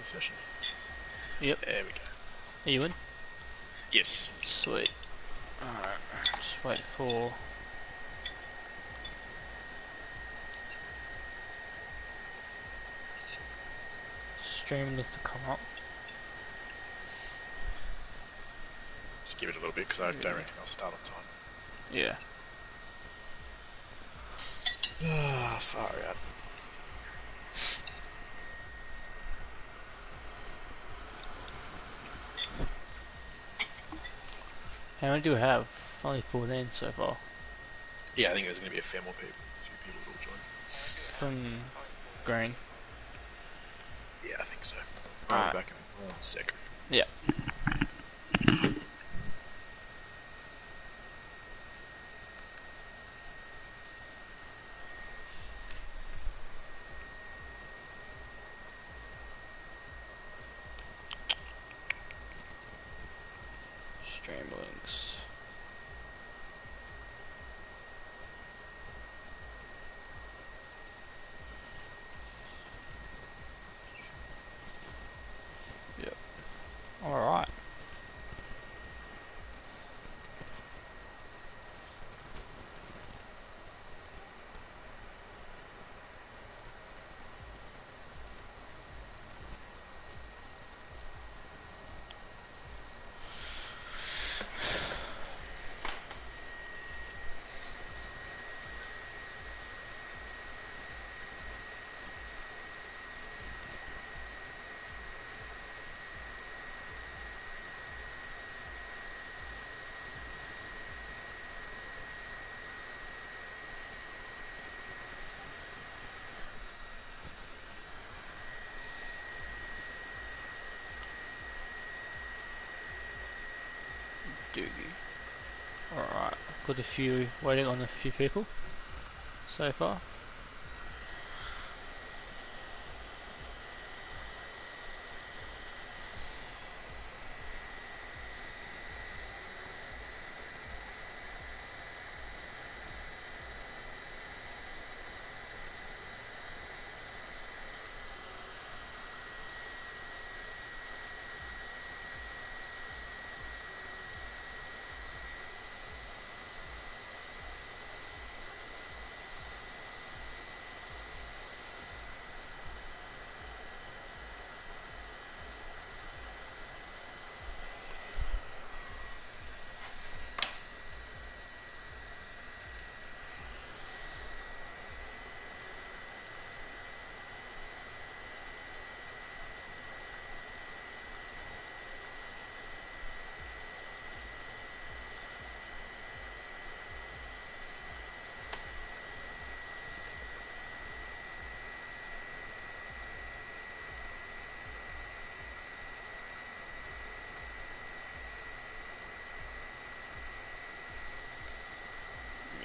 the session. Yep. There we go. Are you in? Yes. Sweet. Alright, just wait for... Stream link to come up. Just give it a little bit because I don't reckon I'll start on time. Yeah. Ah, far out. How many do we have? Only 14 so far. Yeah, I think there's going to be a few people that will join. From Green. Yeah, I think so. I'll be back in 1 sec. Yeah. Stream links. Yep. Alright. Doogie. Alright, got a few, waiting on a few people so far.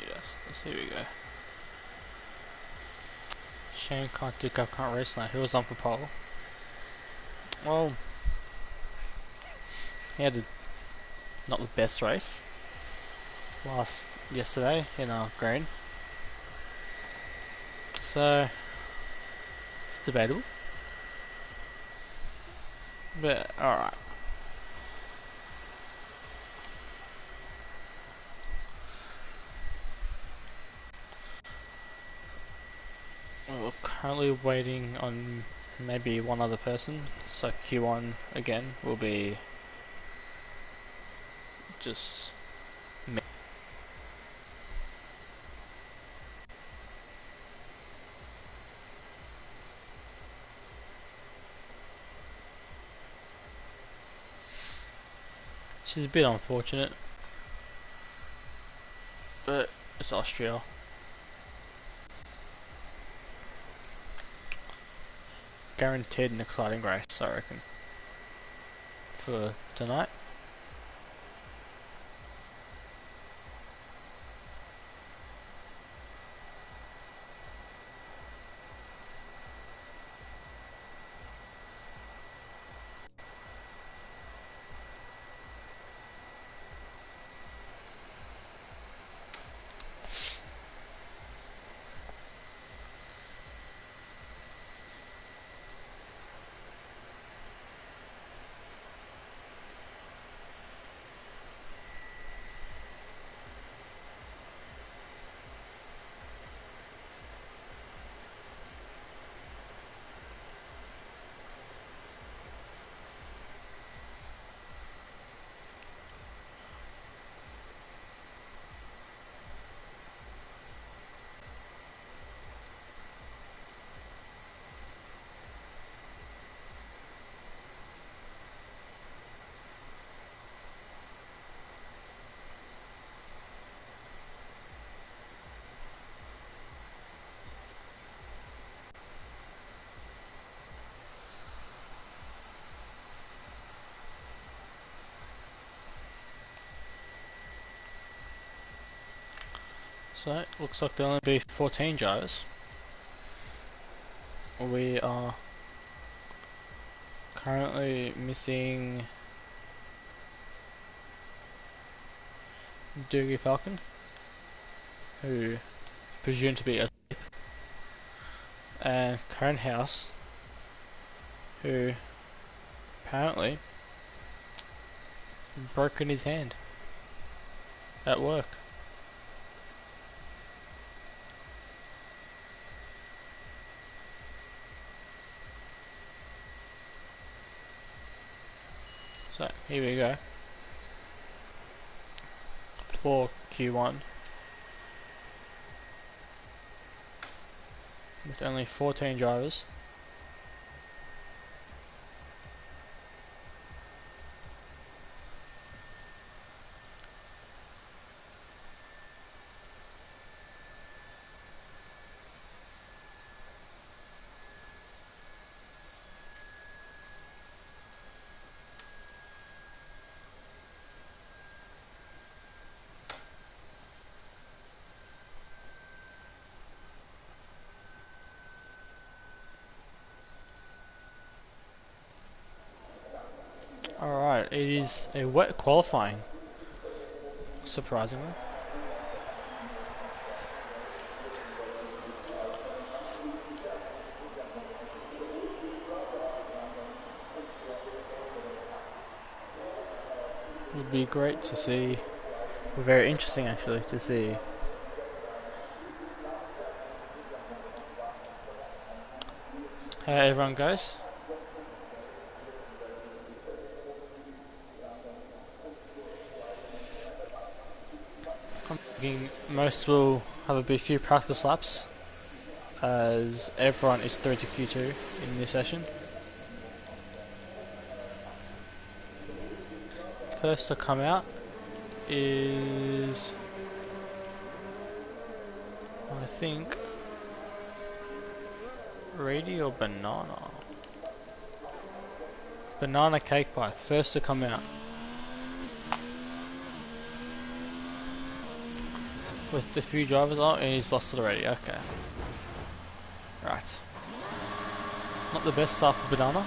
Yes, here we go. Shane can't do cup, can't race now. Who was on for pole? Well, he had not the best race yesterday in our green, so it's debatable. But alright. We're currently waiting on maybe one other person, so Q1 again will be just me. She's a bit unfortunate, but it's Austria. Guaranteed an exciting race, I reckon, for tonight. So it looks like there'll only be 14 drivers. We are currently missing Doogie Falcon, who presumed to be asleep, and Karen House, who apparently broken his hand at work. So here we go for Q1 with only 14 drivers. Alright, it is a wet qualifying, surprisingly. Would be great to see, very interesting actually to see how everyone goes. I'm thinking most will have a few practice laps, as everyone is through to Q2 in this session. First to come out is, I think, Reedy or Banana? Banana Cake Pie, first to come out. With a few drivers, oh, and he's lost it already, okay. Right. Not the best start for Banana.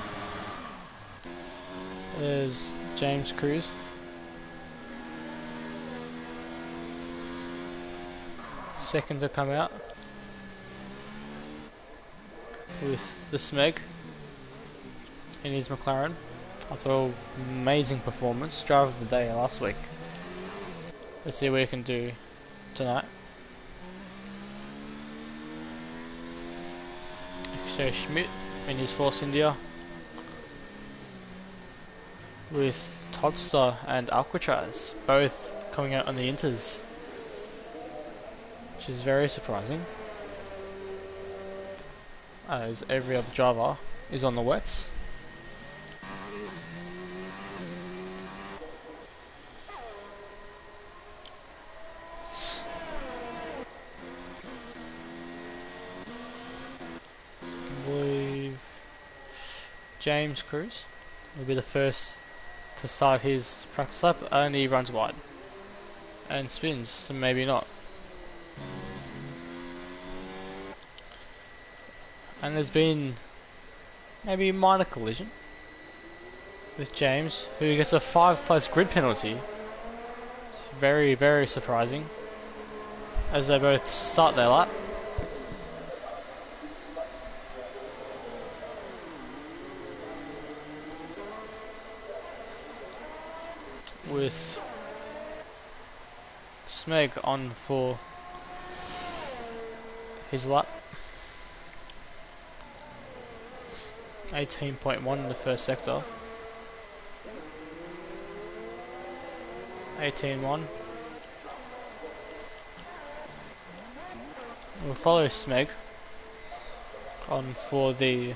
There's James Cruz. Second to come out. With the Smeg in his McLaren. After an amazing performance, driver of the day last week. Let's see what he can do tonight. So Schmidt in his Force India with Todster and Alcatraz both coming out on the Inters, which is very surprising, as every other driver is on the wets. James Cruz will be the first to start his practice lap, and he runs wide and spins, so maybe not. And there's been maybe a minor collision with James, who gets a 5+ grid penalty. It's very, very surprising, as they both start their lap. With Smeg on for his lap. 18.1 in the first sector. 18.1. We'll follow Smeg on for the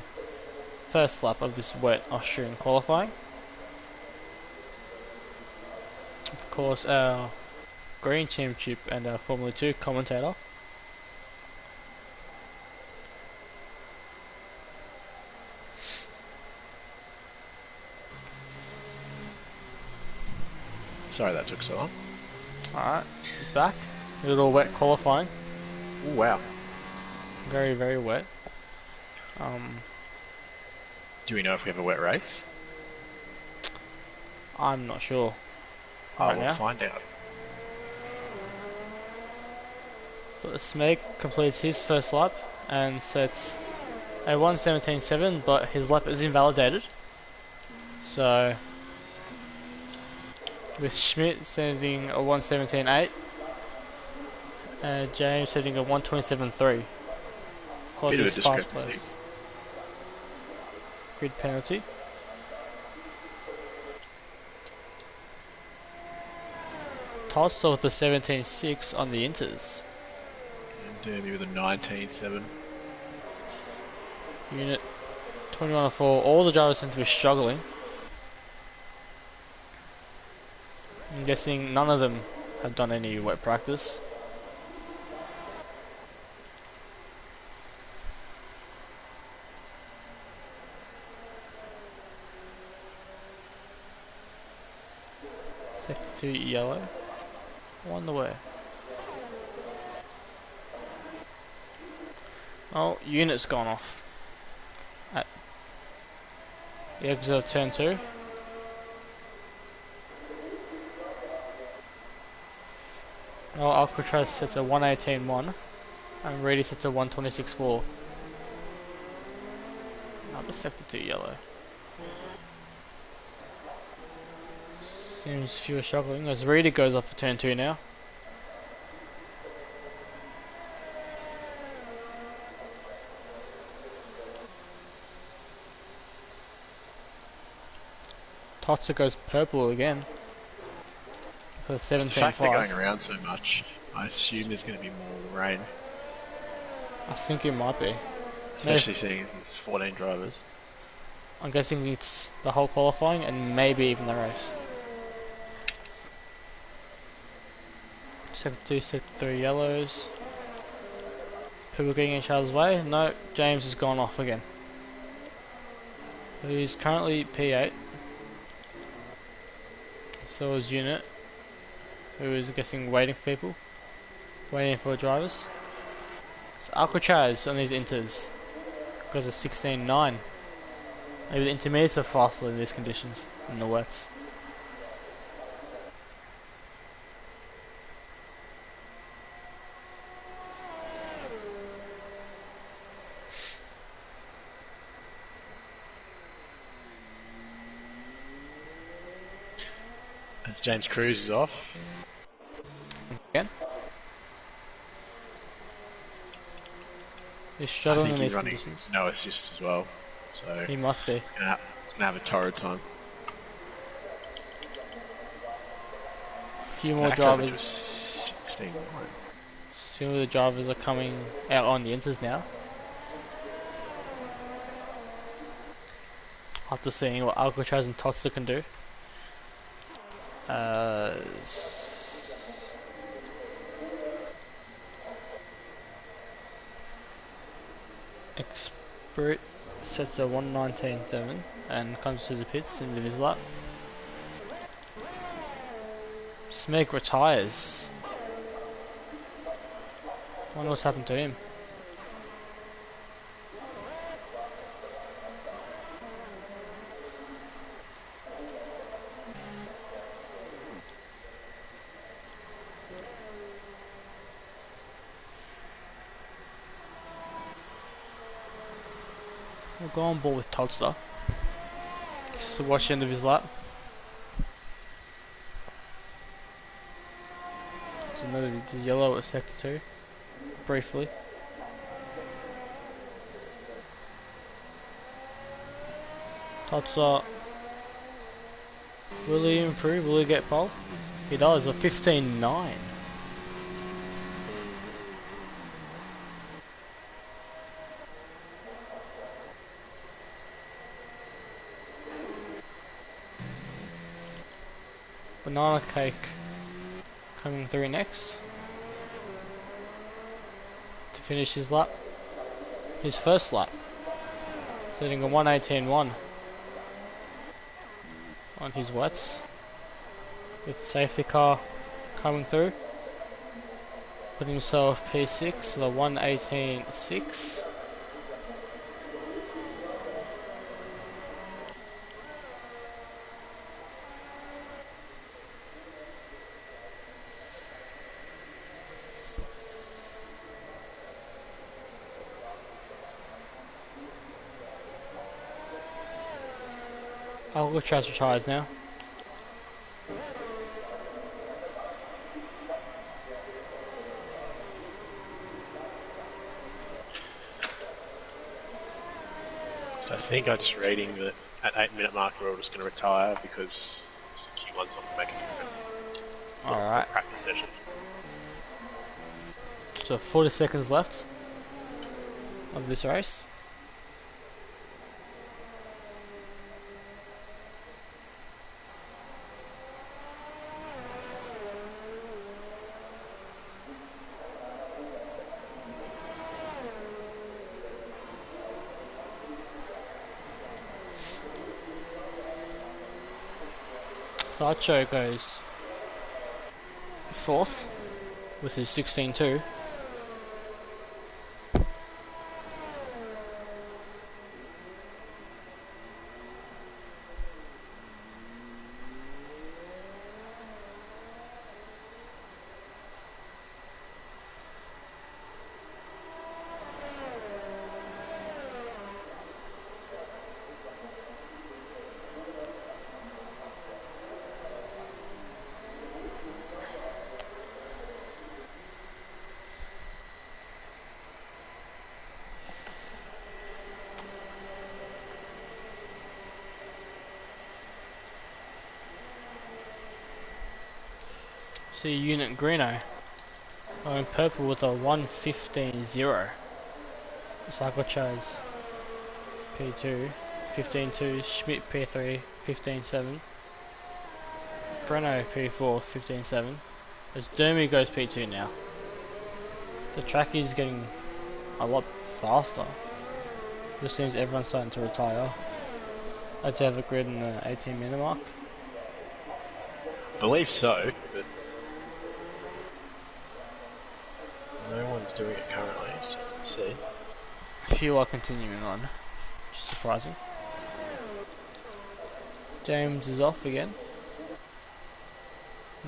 first lap of this wet Austrian qualifying. Of course, our Green Championship and our Formula 2 commentator. Sorry that took so long. Alright, back. A little wet qualifying. Ooh, wow. Very, very wet. Do we know if we have a wet race? I'm not sure I right will now. find out. But Smeg completes his first lap and sets a 1:17.7, but his lap is invalidated. So, with Schmidt setting a 1:17.8, and James setting a 1:27.3. Bit of a Causes 5th discrepancy. place. Grid penalty. Toss with a 17.6 on the Inters. And Derby with a 19.7. Unit 21.4. All the drivers seem to be struggling. I'm guessing none of them have done any wet practice. Sector 2 yellow. Wonder where. Oh, unit's gone off. At the exit of turn 2. Oh, Alcatraz sets a 1:18.1 and Reedy sets a 1:26.4. Another sector 2 yellow. Seems few are struggling as Reedy goes off for turn 2 now. Totsa goes purple again for The fact they're 17.5. going around so much, I assume there's going to be more rain. I think it might be. Especially seeing as there's 14 drivers. I'm guessing it's the whole qualifying and maybe even the race. Sector 2, Sector 3 yellows. People getting each other's way? No, James has gone off again. He's currently P8. So is Unit, who is guessing waiting for people. Waiting for drivers. So Alcatraz on these inters goes a 16.9. Maybe the intermediates are faster in these conditions, in the wets. As James Cruz is off. Again? He's I struggling think in he's these running conditions. no assist as well. So He must be. he's going to have a torrid time. A few more Back over to drivers. 16. Few of the drivers are coming out on the inters now. After seeing what Alcatraz and Totsa can do. Expert sets a 1:19.7 and comes to the pits into his lap. Smeg retires. Wonder what's happened to him. We'll go on board with Todster. Just to watch the end of his lap. There's another yellow at sector 2. Briefly. Todster. Will he improve? Will he get pole? He does, a 15.9. Banana cake coming through next to finish his lap, his first lap, setting a 1:18.1 on his wets with safety car coming through. put himself P6, the 1:18.6. Alcatraz retires now. So I think I'm just reading that at 8-minute mark we're all just going to retire because the Q1's not going to make a difference. Alright. Practice session. So 40 seconds left of this race. Sancho goes 4th with his 16.2. See unit Greeno going purple with a 1:15.0. Alcatraz P2 15.2, Schmidt P3 15.7, Breno P4 15.7. As Dermy goes P2 now. The track is getting a lot faster. It seems everyone's starting to retire. Let's have a grid in the 18-minute mark. I believe so, but no one's doing it currently, so let's see. A few are continuing on, which is surprising. James is off again,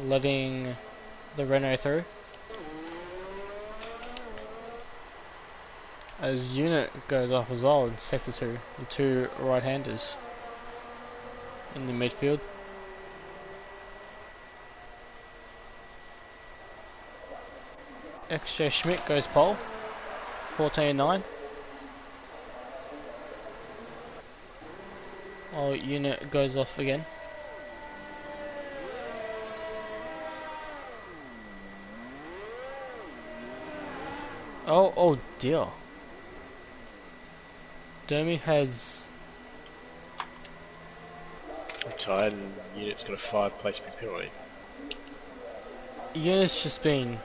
letting the Renault through. As unit goes off as well in sector 2, the two right-handers in the midfield. XJ Schmidt goes pole, 14.9. While unit goes off again. Oh dear. Dermy has Retired and unit's got a 5-place penalty. Unit's just been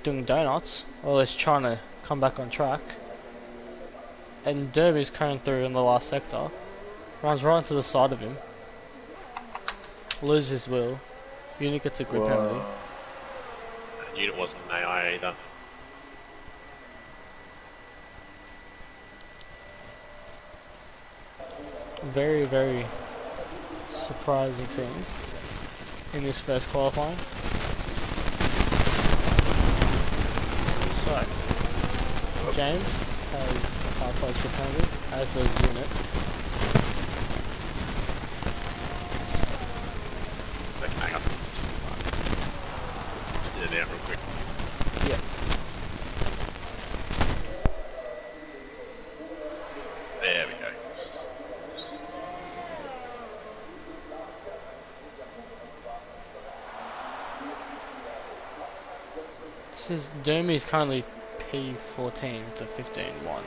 doing donuts, or is trying to come back on track. And Derby's coming through in the last sector. Runs right into the side of him. Loses his wheel. Unit gets a grid penalty. And unit wasn't an AI either. Very, very surprising scenes in this first qualifying. So, James has a 5-place grid penalty, as does unit. Second, hang on. Just get it out real quick. Yeah. There we go. This is Dermy is currently P14 to 15.1.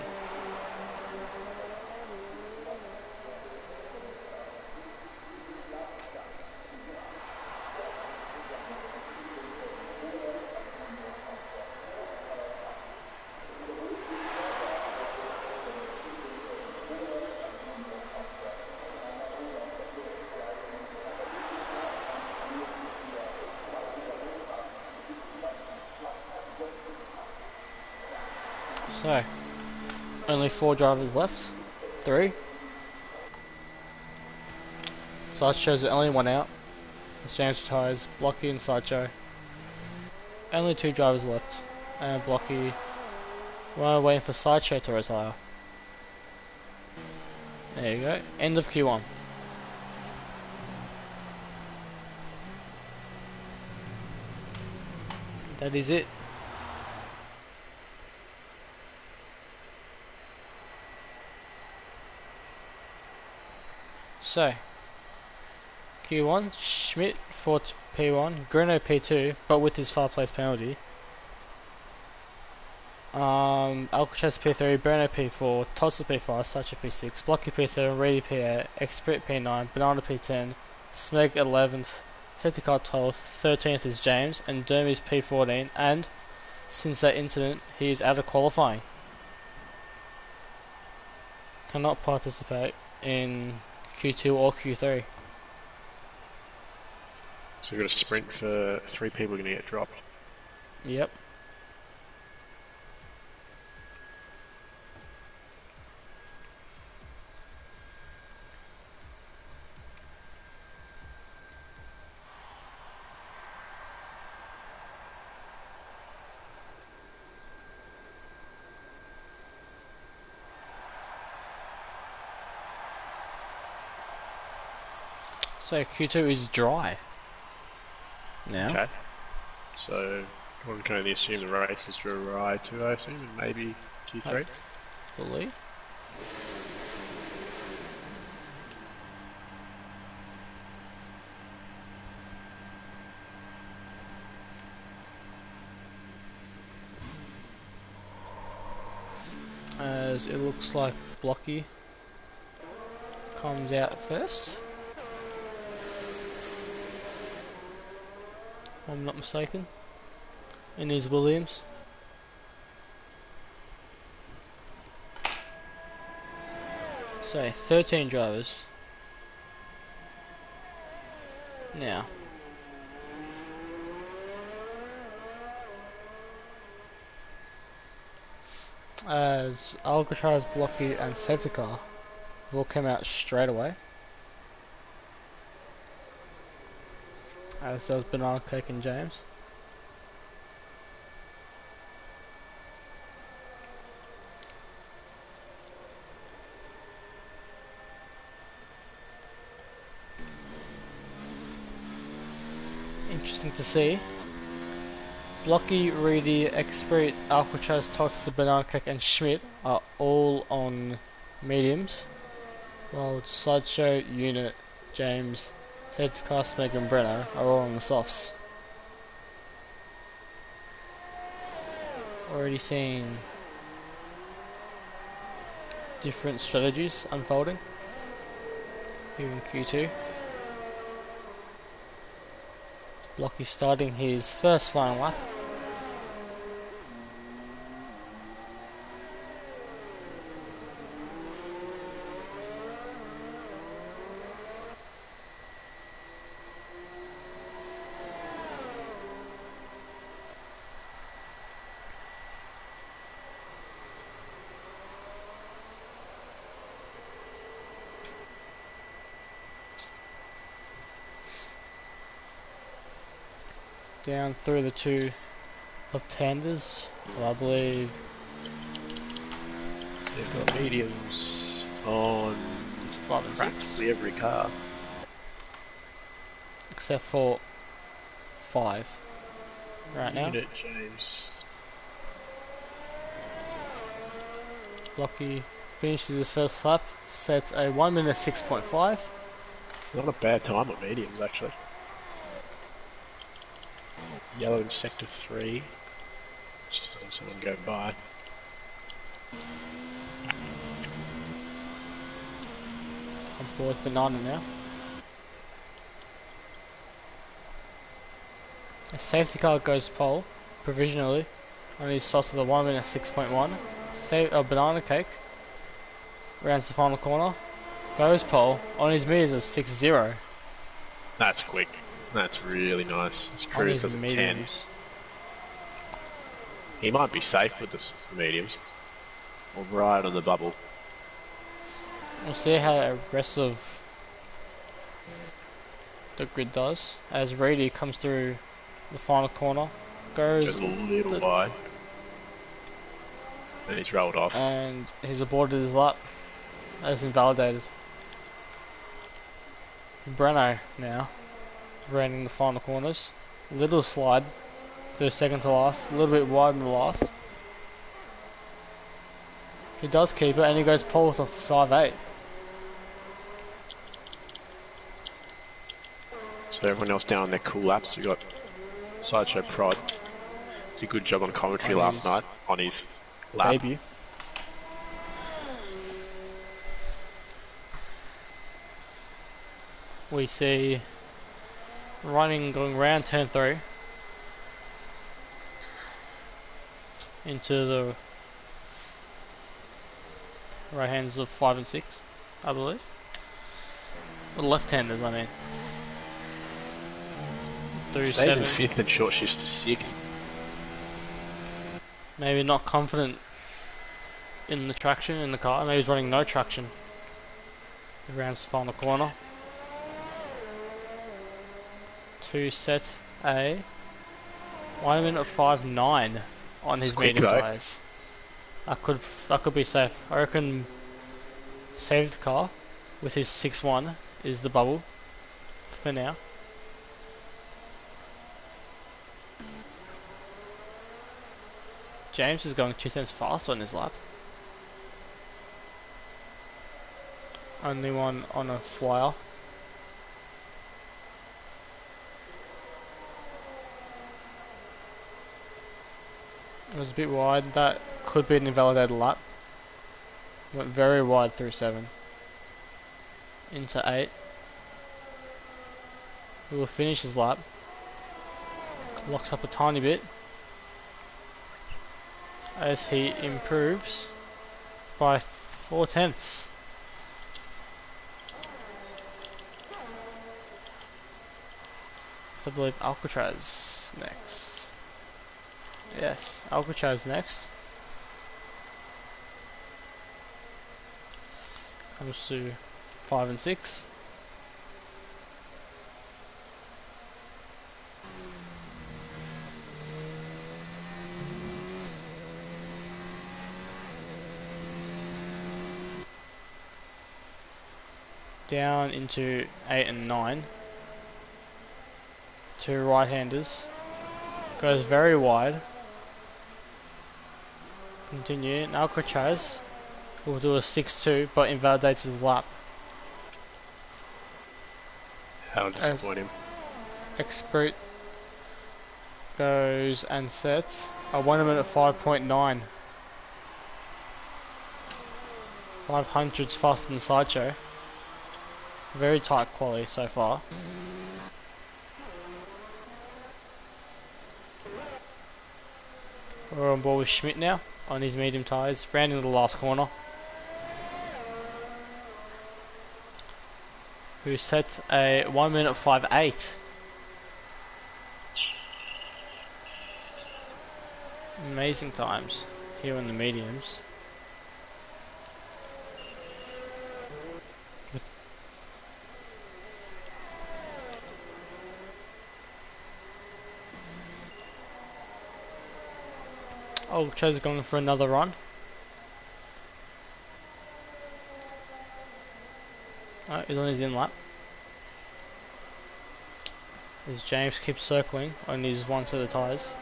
So, only 4 drivers left. 3. Sideshow's the only one out. It's James retires, Blocky and Sideshow. Only 2 drivers left. And Blocky, we're waiting for Sideshow to retire. There you go. End of Q1. That is it. So, Q1, Schmidt for P1, Bruno P2, but with his 5 place penalty. Alcatraz P3, Bruno P4, Tossa P5, Sacha P6, Blocky P7, Reedy P8, Expert P9, Banana P10, Smeg 11th, Safety Car 12th, 13th is James, and Dermy's P14, and since that incident, he is out of qualifying. Cannot participate in Q2 or Q3. So we've got a sprint for 3 people going to get dropped. Yep. So Q2 is dry now. Okay. So one can only assume the race is dry too, I assume, and maybe Q3? Fully. As it looks like Blocky comes out first. If I'm not mistaken. And is Williams. So 13 drivers. Now. As Alcatraz, Blocky and Safety Car have all come out straight away. As does Banana Cake and James. Interesting to see. Blocky, Reedy, Expert, Alcatraz, Tots, Banana Cake and Schmidt are all on mediums. While Sideshow, Unit, James, Safety Car, Smeg and Brenner are all on the softs. Already seeing different strategies unfolding here in Q2. Blocky starting his first final lap. Down through the 2 left-handers, I believe. They've got mediums on 5 and 6. practically every car. Except for 5 right now. Unit, James. Blocky finishes his first lap, sets a 1 minute 6.5. Not a bad time on mediums, actually. Yellow in sector 3. Just letting someone go by. On board Banana now. A safety car goes pole, provisionally, on his sauce of the 1 minute 6.1. Banana Cake rounds the final corner, goes pole, on his meters is 6-0. That's quick. That's really nice. His On cruise his does a 10. mediums. He might be safe with the mediums. or right on the bubble. We'll see how the rest of the grid does as Reedy comes through the final corner, goes Goes a little wide. Then he's rolled off. and he's aborted his lap as invalidated. Breno now running the final corners. Little slide to second to last, a little bit wide in the last. He does keep it and he goes pole with a 5.8. So everyone else down on their cool laps. We got Sideshow Prod. Did a good job on commentary last night on his lap. Debut. We see running going round turn 3 into the right hands of 5 and 6, I believe. The left-handers, I mean. Through Stays 7. in 5th and short shifts to 6th. Maybe not confident in the traction in the car. Maybe he's running no traction. Around the final corner. To set a 1 minute 5.9 on his medium tyres. That could be safe. I reckon save the car with his 6.1 is the bubble for now. James is going 2/10 faster on his lap. Only one on a flyer. It was a bit wide. That could be an invalidated lap. Went very wide through 7. Into 8. He will finish his lap. Locks up a tiny bit. As he improves by 4/10. So I believe Alcatraz next. Yes, Alcatraz next. Comes to 5 and 6. Down into 8 and 9. 2 right-handers. Goes very wide. Continue. And Alcatraz will do a 6.2 but invalidates his lap. That'll disappoint him. Expert goes and sets a 1 minute 5.9. 500s faster than Sideshow. Very tight quality so far. We're on board with Schmidt now on his medium tyres, rounding the last corner. Who set a 1 minute 5.8. Amazing times here on the mediums. Oh, Cho's going for another run. Alright, he's on his in lap. As James keeps circling on his one set of tyres.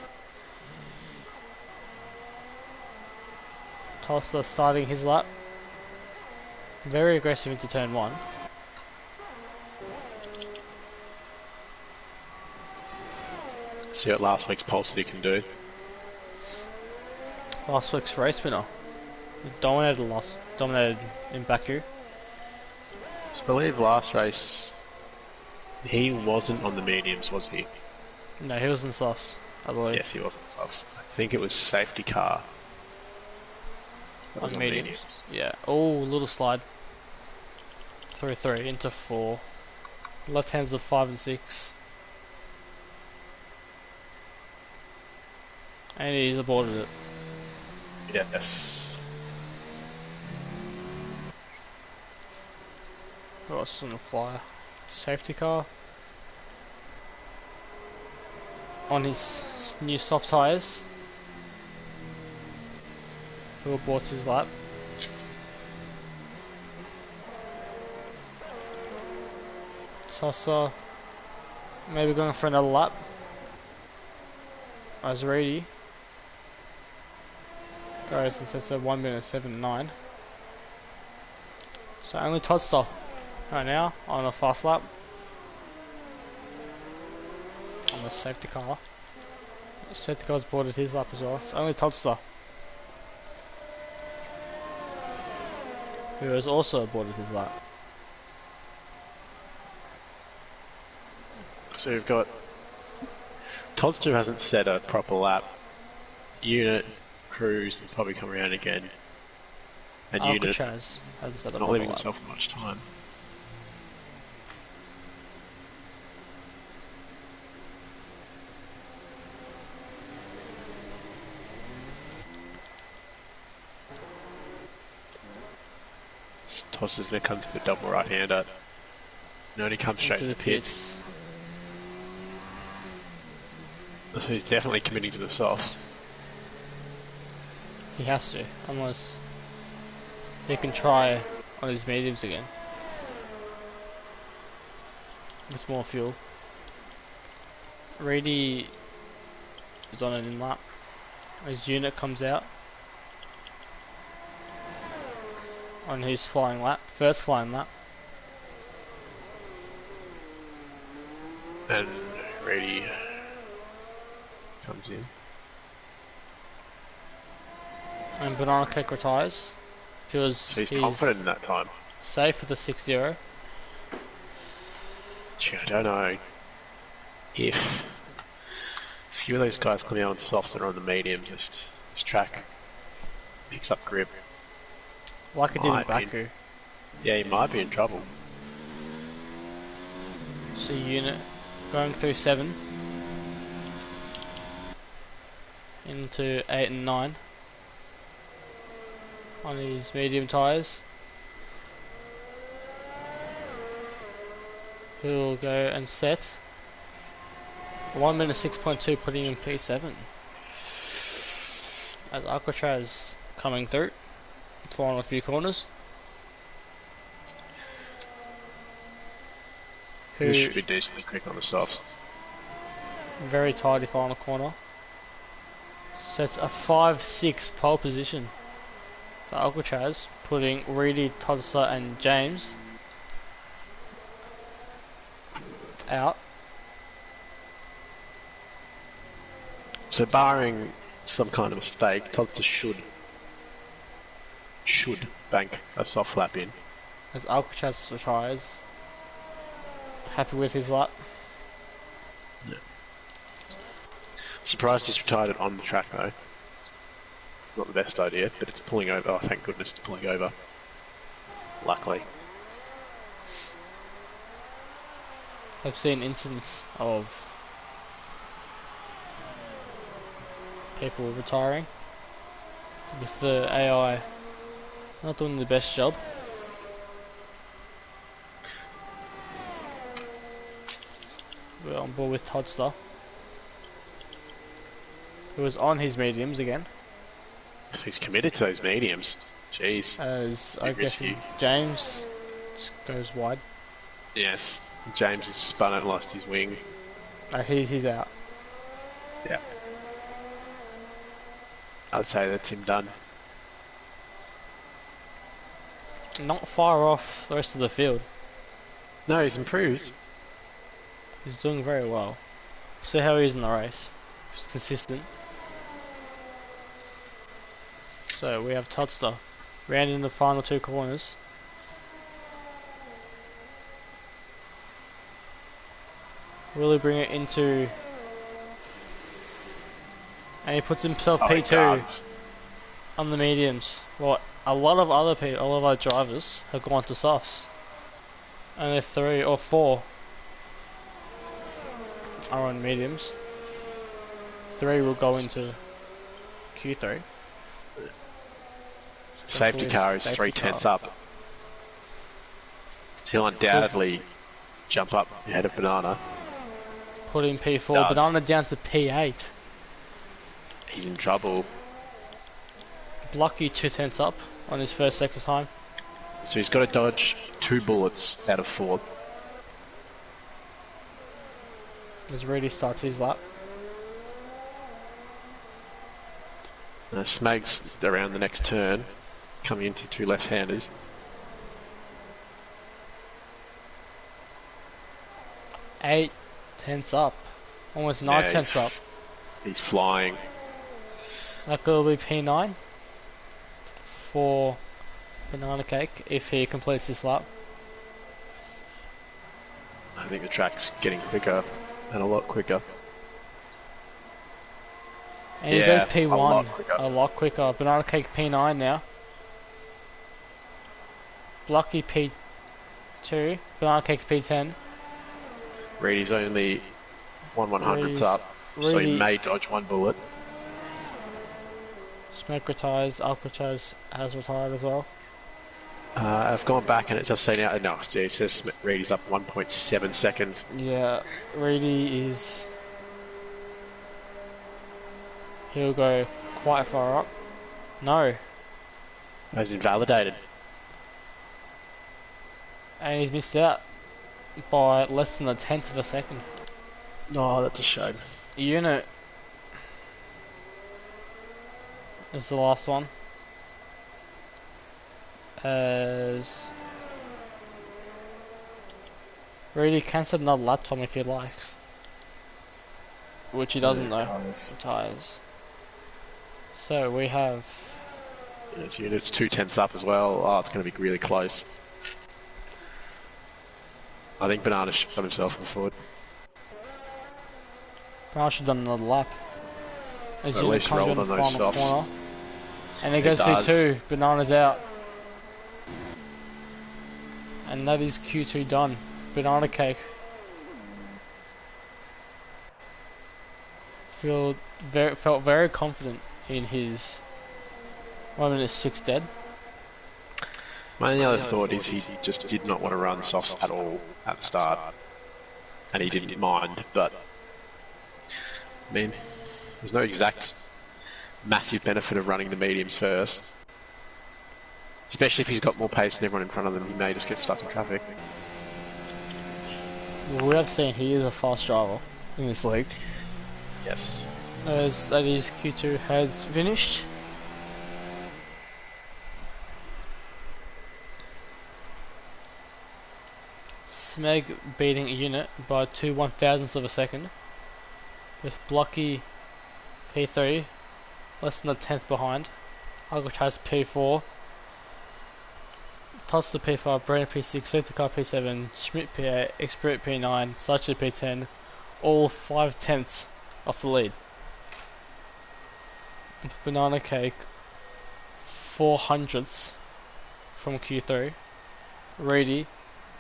Tulsa starting his lap. Very aggressive into turn 1. See what last week's Pulsity can do. Last week's race winner. Dominated in Baku. I believe last race he wasn't on the mediums, was he? No, he was in softs, I believe. Yes, he was on softs. I think it was safety car. On mediums. Yeah. Oh, little slide. 3 into 4. Left hands of 5 and 6. And he's aborted it. Yes. Who else is on the flyer? Safety car. On his new soft tyres. Who bought his lap? Tossa. Maybe going for another lap. As Reedy goes and sets a 1 minute 7.9. So only Toddster right now on a fast lap. On the safety car. The safety car's boarded his lap as well. It's only Toddster who has also boarded his lap. So we've got Toddster hasn't set a proper lap. Unit, Cruise, will probably come around again. And Unit Alcatraz hasn't set a not proper leaving lap. himself much time. Toddster's going to come to the double right-hander. No, he comes straight to the pits. So he's definitely committing to the softs. He has to, unless he can try on his mediums again. With more fuel. Reedy is on an in lap. His unit comes out on his flying lap, first flying lap. And Reedy comes in. And Banana Cake retires. Feels So he's confident in that time. safe with a 6-0. Gee, I don't know if a few of those guys coming out on softs and on the mediums, this track picks up grip. Like it did in Baku. Yeah, he might be in trouble. So unit going through 7 into 8 and 9 on his medium tyres. He'll go and set 1 minute 6.2, putting him P7. As Alcatraz coming through, flying a few corners. This should be decently quick on the softs. Very tidy final corner. Sets a 5-6 pole position for Alcatraz, putting Reedy, Toddster and James out. So barring some kind of mistake, Toddster should bank a soft lap in. As Alcatraz retires. Happy with his lap. Yeah. Surprised he's retired it on the track though. Not the best idea, but it's pulling over. Oh, thank goodness it's pulling over. Luckily. I've seen incidents of people retiring with the AI not doing the best job. We're on board with Toddster, who was on his mediums again. So he's committed to those mediums. Jeez. As I Big guess risky. James just goes wide. Yes. James has spun it and lost his wing. He's out. Yeah. I'd say that's him done. Not far off the rest of the field. No, he's improved. He's doing very well. See how he is in the race. He's consistent. So we have Toddster rounding the final 2 corners. Will he bring it into... And he puts himself He P2 does. on the mediums. Well, a lot of other people, all of our drivers have gone to softs. Only 3 or 4 are on mediums. 3 will go into Q3. Safety car is Safety 3/10 car. up. He'll undoubtedly jump up ahead of Banana. Putting P4, Does. Banana down to P8. He's in trouble. Blocky 2/10 up on his first sector time. So he's got to dodge 2 bullets out of 4. As Reedy starts his lap. Smag's around the next turn, coming into 2 left-handers. Eight tenths up. Almost 9 tenths up. He's flying. That will be P9 for Banana Cake if he completes this lap. I think the track's getting quicker, and a lot quicker. And he goes P1 a lot quicker. Banana Cake P9 now. Blocky P2. Banana Cake's P10. Reedy's only 1/100ths up, so he may dodge 1 bullet. Smoke retires, Alk retires, has retired as well. I've gone back and it just saying now. No, it says Reedy's up 1.7 seconds. Yeah, Reedy is. He'll go quite far up. No. He's invalidated. And he's missed out by less than 1/10 of a second. Oh, that's a shame. Unit is the last one. As Reedy can set another lap time if he likes. Which he doesn't though. Retires. So we have... Yes, Unit's 2/10ths up as well. Oh, it's going to be really close. I think Banana shot himself in the foot. Banana should have done another lap. As at Unit least comes rolled around the on those final softs. corner. And there goes does. C2. Banana's out. And that is Q2 done. Banana Cake. Felt very confident in his 1:06 dead. My only other thought is he just did not want to run softs at all at the start. And he didn't mind, but... I mean, there's no exact massive benefit of running the mediums first. Especially if he's got more pace than everyone in front of them, he may just get stuck in traffic. Well, we have seen he is a fast driver in this league. Yes. As that is Q2 has finished. Smeg beating a unit by 2 1,000ths of a second. With Blocky P3 less than 1/10 behind. Algoch has P4. Toss to P5, Brenner P6, Sothikar P7, Schmidt P8, Expert P9, Sachi P10, all 5/10ths off the lead. With Banana Cake 400ths from Q3. Reedy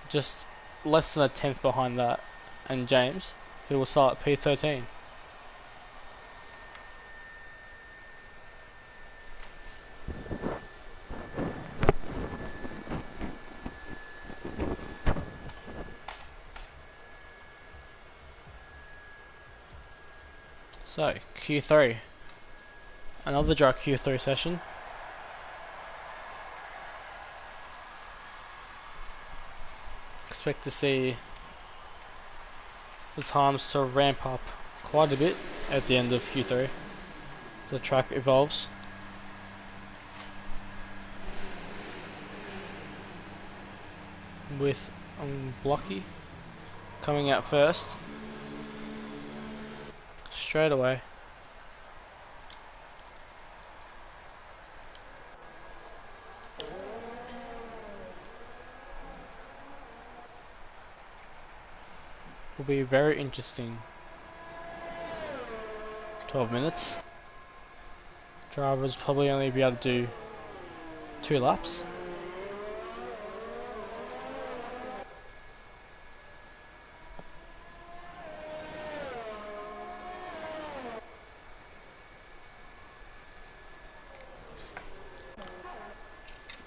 just less than 1/10 behind that, and James, who will start at P13. So, Q3. Another dry Q3 session. Expect to see the times to ramp up quite a bit at the end of Q3. The track evolves. With Blocky coming out first. Straight away. Will be very interesting. 12 minutes. Drivers probably only be able to do 2 laps.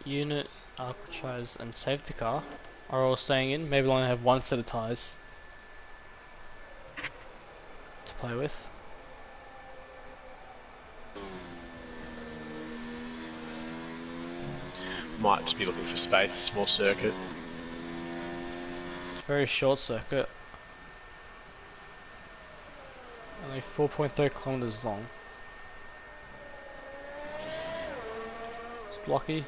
Unit, Alcatraz and Safety Car are all staying in. Maybe they'll only have one set of tyres to play with. Might just be looking for space, small circuit. It's a very short circuit. Only 4.3 kilometers long. It's blocky.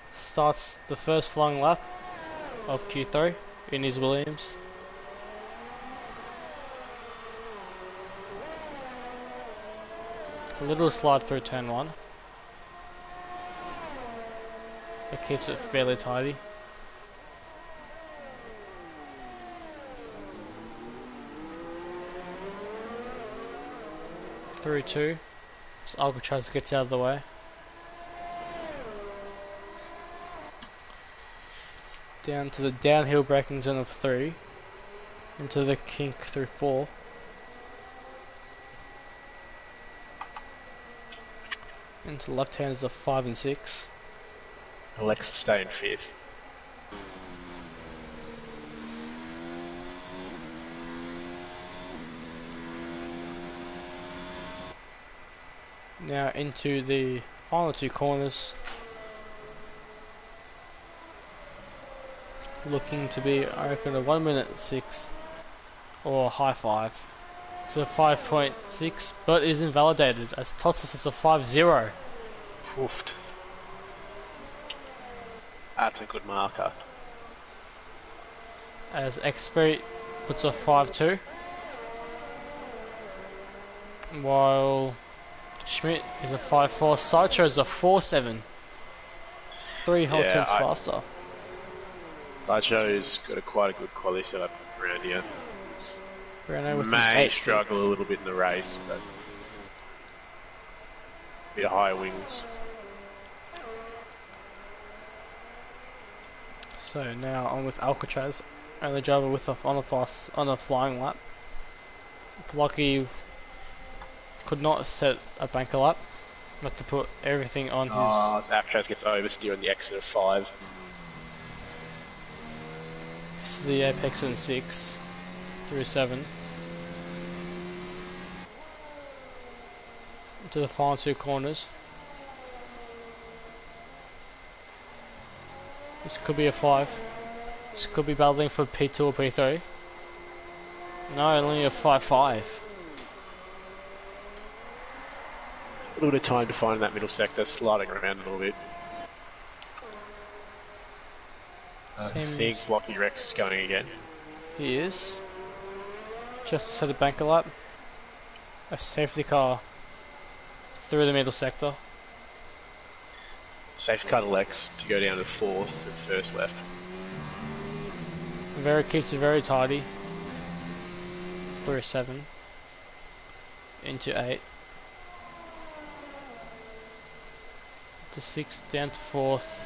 Starts the first flying lap of Q3 in his Williams. A little slide through turn 1. That keeps it fairly tidy. Through 2. So Alcatraz gets out of the way. Down to the downhill braking zone of 3. Into the kink through 4. Into left-handers of 5 and 6. Alex stay in 5th. Now into the final 2 corners. Looking to be, I reckon, a 1 minute 6 or a high 5. It's a 5.6, but is invalidated as Totsis has a 5.0. Poofed. That's a good marker. As Expert puts a 5.2. While Schmidt is a 5.4. Sideshow is a 4.7. 3 whole tenths faster. Sideshow's got quite a good quality setup around here. Bruno with May an 8.6. struggle a little bit in the race, but a bit of higher wings. So now on with Alcatraz, only driver with on a flying lap. Blocky could not set a banker lap, but to put everything on his. Alcatraz gets oversteer on the exit of 5. This is the apex in 6 through 7. To the final 2 corners. This could be a 5. This could be battling for P2 or P3. No, only a 5.5. A little bit of time to find that middle sector, sliding around a little bit. I think Blocky Rex is going again. He is. Just to set a banker lap. A safety car through the middle sector. Safe cut Alex to go down to 4th and first left. Keeps it very tidy. Through 7. Into 8. To 6, down to 4th.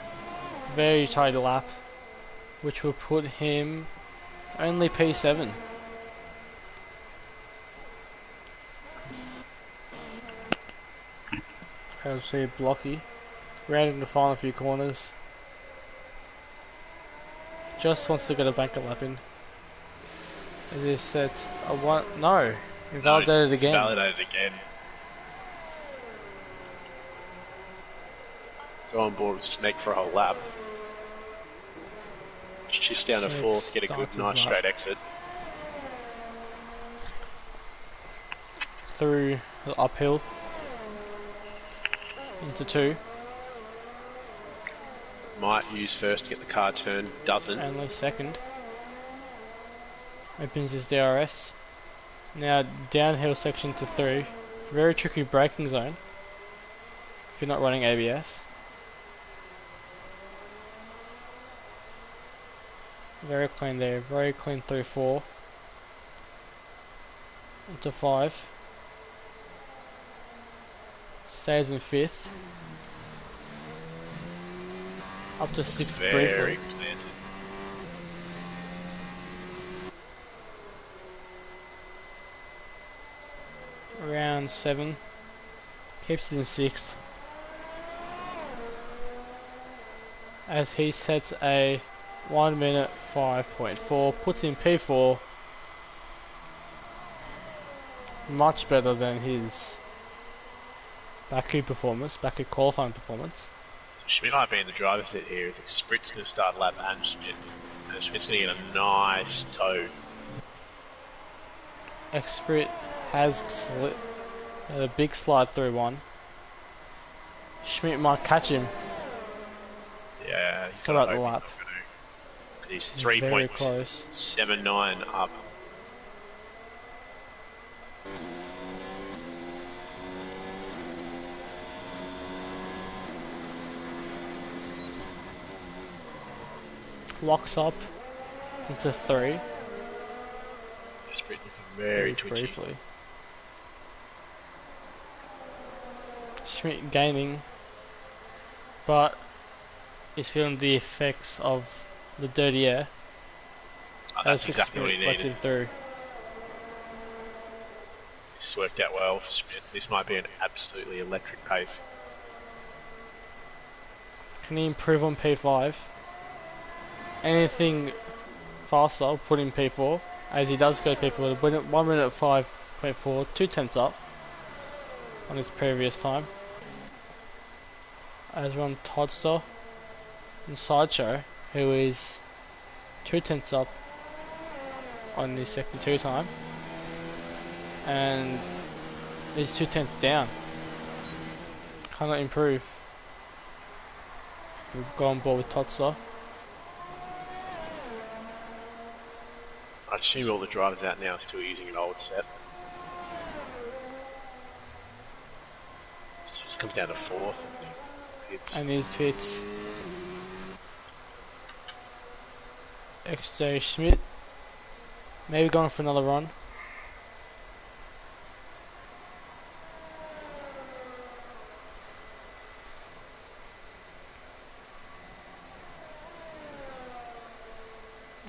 Very tidy lap. Which will put him only P7. I'll see Blocky rounding the final few corners. Just wants to get a banker lap in. And this sets a 1. No! Invalidated again. Invalidated again. Go on board with Snake for a whole lap. Shifts down to 4th, get a good nice straight exit. Through the uphill. Into 2. Might use first to get the car turned, doesn't. Only 2nd. Opens his DRS. Now downhill section to 3. Very tricky braking zone. If you're not running ABS. Very clean there, very clean through 4. Into 5. Stays in 5th. Up to 6th briefly. Round 7. Keeps it in 6th. As he sets a 1 minute 5.4 puts in P4. Much better than his Baku qualifying performance. Schmidt might be in the driver's seat here. Is Sprit's going to start a lap and Schmidt. And Schmidt's going to get a nice toe. Sprit has had a big slide through one. Schmidt might catch him. Yeah, he's for that lap. He's 3.79 up. Locks up into 3. Sprit looking very twitchy. Briefly. Schmidt gaining, but he's feeling the effects of the dirty air. That's exactly what he lets him needed. through. This worked out well for Schmidt. This might be an absolutely electric pace. Can he improve on P5? Anything faster, I'll put in P4, as he does go P4 with 1 minute 5.4, 2/10 up on his previous time. As we're on Toddster and Sideshow, who is 2/10 up on his Sector 2 time, and he's 2/10 down. Cannot improve. We'll go on board with Toddster. I assume all the drivers out now are still using an old set. So it comes down to 4th. And his pits. XJ Schmidt. Maybe going for another run.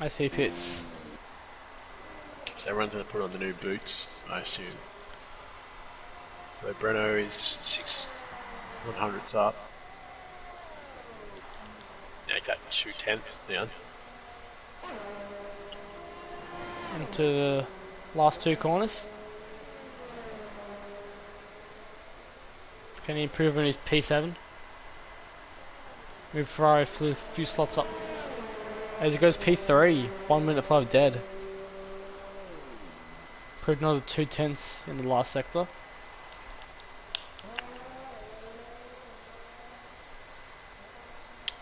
As he pits. So everyone's going to put on the new boots, I assume. So Breno is 6/100ths up. Now he got 2/10 down. Into the last 2 corners. Can he improve on his P7? Move Ferrari a few slots up. As he goes P3, 1 minute 5 dead. Improved another 2/10 in the last sector.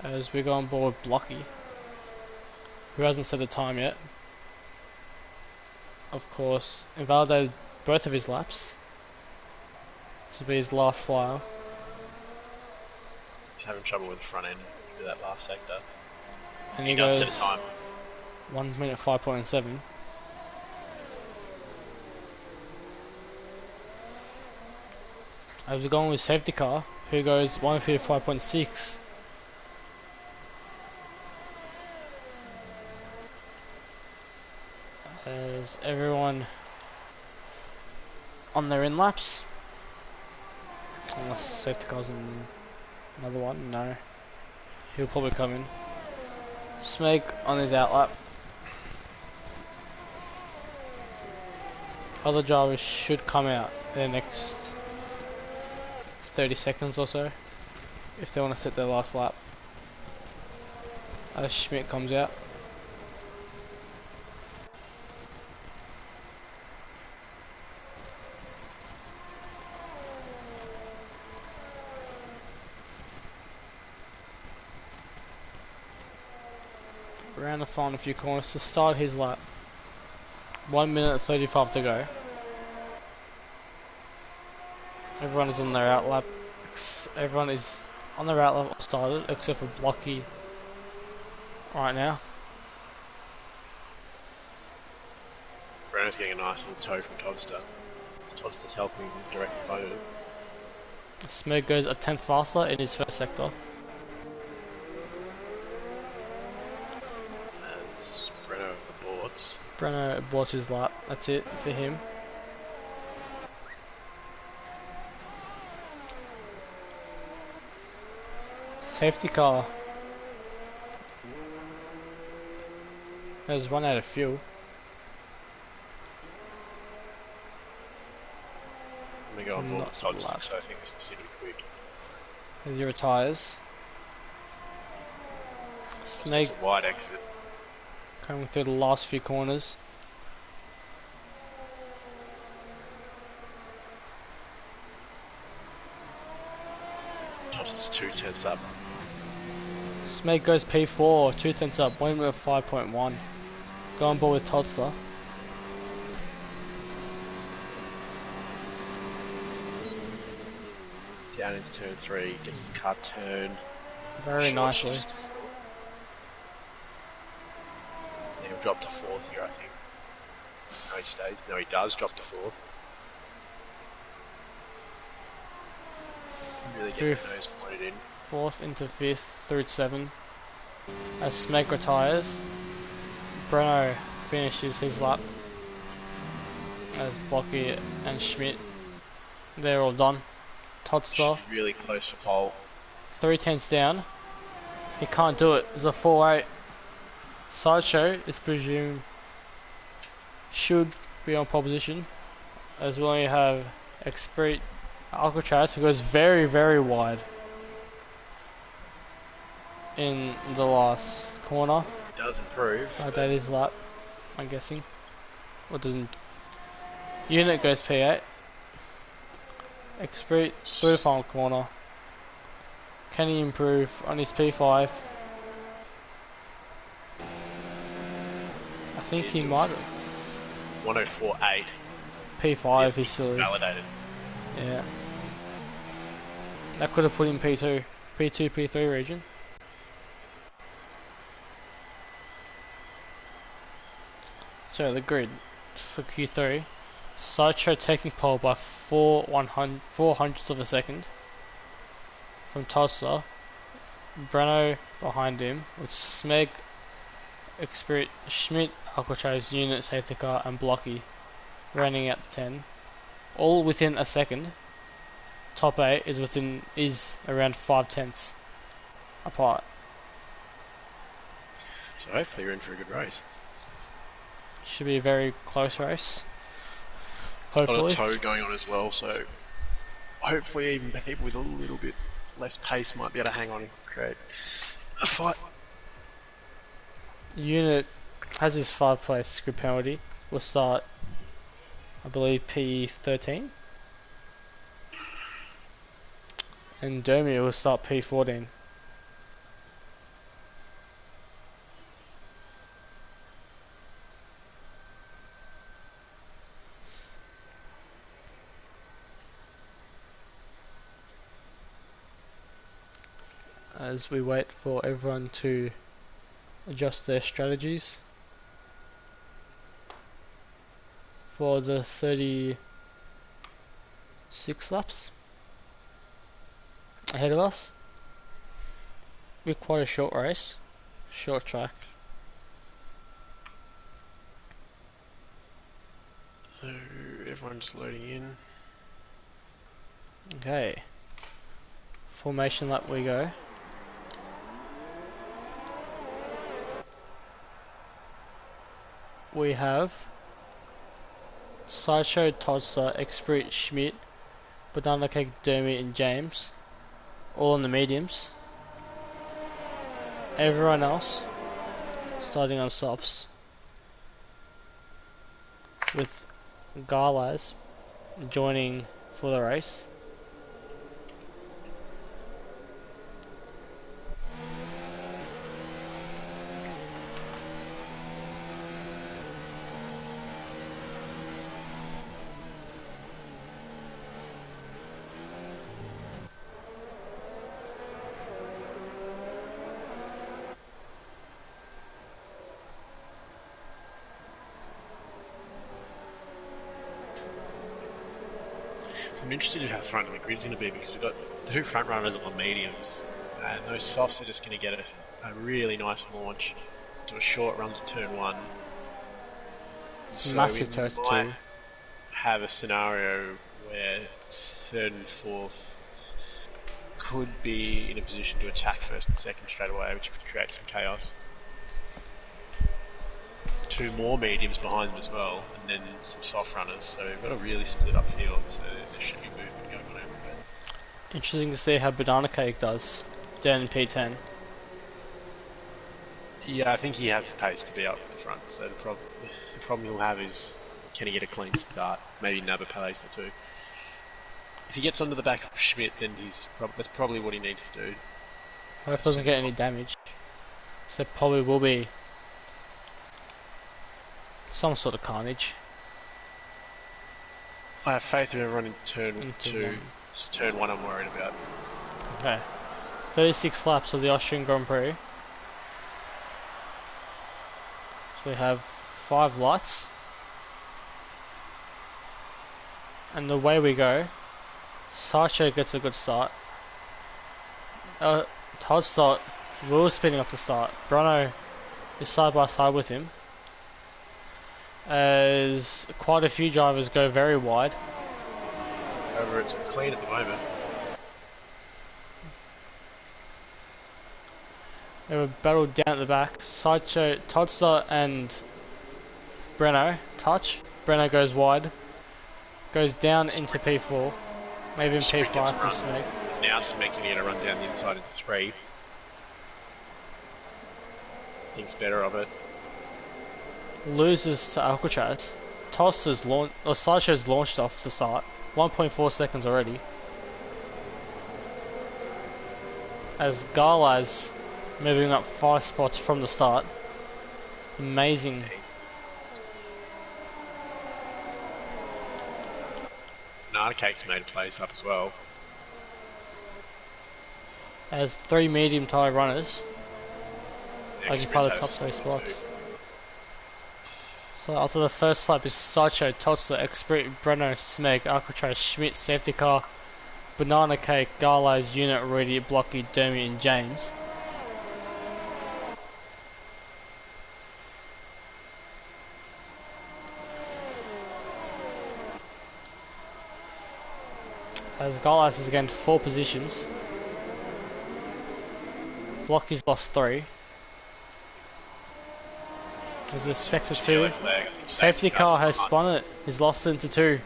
As we go on board with Blocky, who hasn't set a time yet. Of course, invalidated both of his laps. This will be his last flyer. He's having trouble with the front end through that last sector. And he does goes set a time. 1 minute 5.7. As we're going with safety car, who goes 1:55.6. As everyone on their in laps, unless safety car's in another one, no, he'll probably come in. Smeg on his out lap. Other drivers should come out in the next 30 seconds or so if they want to set their last lap. As Schmidt comes out. Around the final few corners to start his lap. 1 minute 35 to go. Everyone is on their out lap. Everyone is on their out lap started except for Blocky right now. Breno's getting a nice little toe from Toddster. Toddster's helping him direct the motor. Smeg goes a 10th faster in his first sector. As Breno aborts. Breno aborts his lap. That's it for him. Safety car. Has run out of fuel. I'm going to go on board Not with to the Todd's, lap. so I think this is super quick. As he retires. Snake It's a wide exit. coming through the last few corners. Todd's just 2/10 up. Snake goes P4, 2 tenths up, 1 minute 5.1. Go on board with Toddster. Down into turn 3, gets the car turned. Very nicely. He'll drop to 4th here, I think. No, he stays. No, he does drop to 4th. Really get the nose pointed in. 4th into 5th through 7. As Snake retires, Breno finishes his lap. As Blocky and Schmidt, they're all done. Toddster, Really close for pole. 3 tenths down. He can't do it. It's a 4-8. Sideshow is presumed should be on pole position, as we only have Expert Alcatraz, who goes very, very wide in the last corner. Does improve. That is lap, I'm guessing. Or doesn't. Unit goes P8. Expert through the final corner. Can he improve on his P5? I think he might have. 104.8. P5 he still is. Validated. Yeah. That could have put him P2, P3 region. So the grid for Q3. Sideshow taking pole by 4 hundredths of a second from Tossa. Breno behind him with Smeg, Expert, Schmidt, Alcatraz, Unit, Safety Car and Blocky running out the 10. All within a second. Top 8 is around 5 tenths apart. So hopefully you're in for a good race. Should be a very close race. A lot Hopefully. of tow going on as well, so hopefully even people with a little bit less pace might be able to hang on and create a fight. Unit has his 5 place grid penalty. Will start, I believe, P13. And Dermy will start P14. As we wait for everyone to adjust their strategies for the 36 laps ahead of us. Be quite a short race, short track. So everyone's loading in. Okay, formation lap we go. We have Sideshow, Todster, Expert, Schmidt, Banana Cake, Dermy and James, all in the mediums. Everyone else starting on softs, with Garlas joining for the race. So I'm interested in how front of the grid's going to be because we've got the 2 front runners on the mediums, and those softs are just going to get a really nice launch to a short run to turn 1. So Massive we toast might too. have a scenario where 3rd and 4th could be in a position to attack 1st and 2nd straight away, which could create some chaos. two more mediums behind them as well, and then some soft runners. So we've got a really split up field. So there should be movement going on everywhere. Interesting to see how Banana Cake does down in P10. Yeah, I think he has the pace to be up the front. So the problem he'll have is, can he get a clean start? Maybe nab a pace or two. If he gets onto the back of Schmidt, then that's probably what he needs to do. Hope he doesn't get any damage. So probably will be some sort of carnage. I have faith in everyone in turn two. One. It's turn one I'm worried about. Okay. 36 laps of the Austrian Grand Prix. So we have 5 lights. And the way we go, Sarcho gets a good start. Todd start, Will spinning up the start. Bruno is side by side with him. As quite a few drivers go very wide. However, it's clean at the moment. They were battled down at the back. Sideshow, Todster and Breno touch. Breno goes wide. Goes down into P4. Maybe in P5 from Smeg. Now Smeg's going to run down the inside into 3. Thinks better of it. Loses to Alcatraz. Tosses Sideshow's launched off the start. 1.4 seconds already. As Garlaz moving up 5 spots from the start. Amazing. Banana Cake's made a place up as well. As 3 medium tyre runners occupy the top 3 spots. So after the first lap is Sideshow, Tosser, Expert, Breno, Smeg, Alcatraz, Schmidt, Safety Car, Banana Cake, Garlaz, Unit, Rudy, Blocky, Dermy and James. As Garlaz has gained 4 positions. Blocky's lost 3. There's a sector 2. Safety Car has spun it. He's lost it into 2.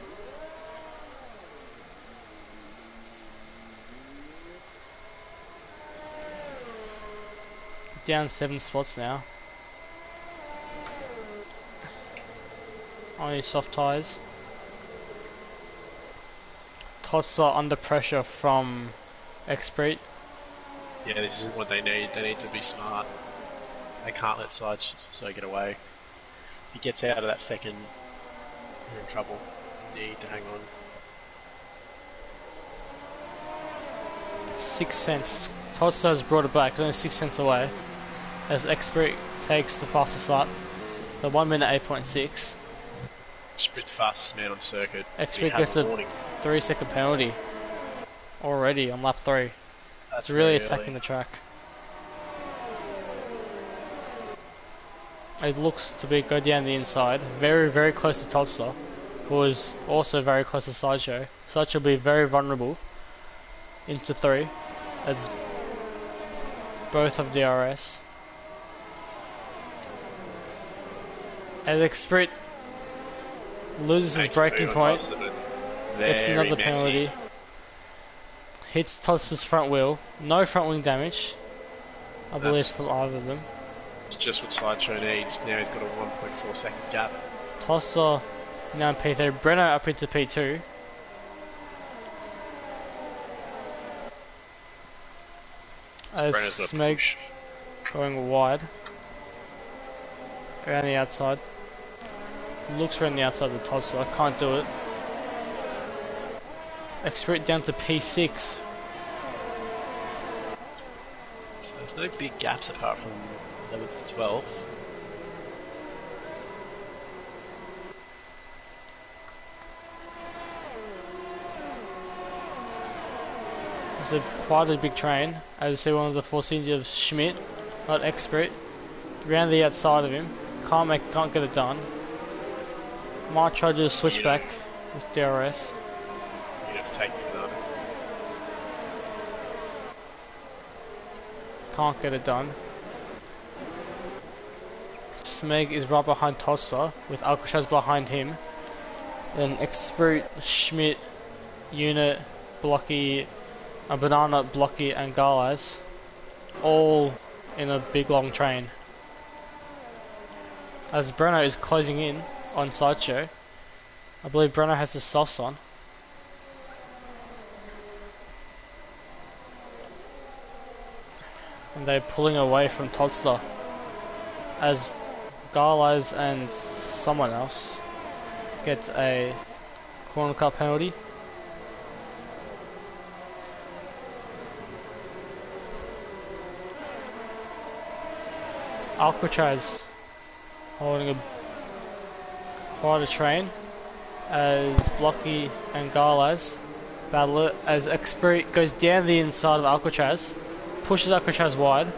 Down 7 spots now. Only soft tyres. Tosser under pressure from Expert. Yeah, this isn't what they need. They need to be smart. They can't let Sideshow get away. If he gets out of that second, you're in trouble. You need to hang on. 6 cents. Tosser has brought it back. It's only 6 cents away. As Expert takes the fastest lap. The 1 minute 8.6. Sprint fastest man on circuit. Expert gets a 3-second penalty already on lap 3. That's it's really early. attacking the track. It looks to be go down the inside, very very close to Todster, who is also very close to Sideshow. Sideshow will be very vulnerable into 3 as both of DRS. As Expert loses his braking point, it's another penalty. Hits Todster's front wheel, no front wing damage, I believe for either of them. It's just what Sideshow needs. Now he's got a 1.4 second gap. Tosser now in P3, Breno up into P2. As Smeg going wide around the outside. Looks around the outside of the Tosser, can't do it. Expert down to P6. So there's no big gaps apart from 11th to 12th. It's quite a big train. As you see, one of the Force Indians of Schmidt, not Expert, around the outside of him. Can't get it done. Might try to do a switchback with DRS. You'd have to take him another. Can't get it done. Smeg is right behind Tossa, with Alcatraz behind him. Then Exprute, Schmidt, Unit, Blocky, Banana, Blocky, and Garlaz, all in a big long train. As Breno is closing in on Sideshow, I believe Breno has the softs on. And they're pulling away from Toddster as Garlaz and someone else gets a corner cut penalty. Alcatraz holding quite a train as Blocky and Garlaz battle it as Express goes down the inside of Alcatraz, pushes Alcatraz wide,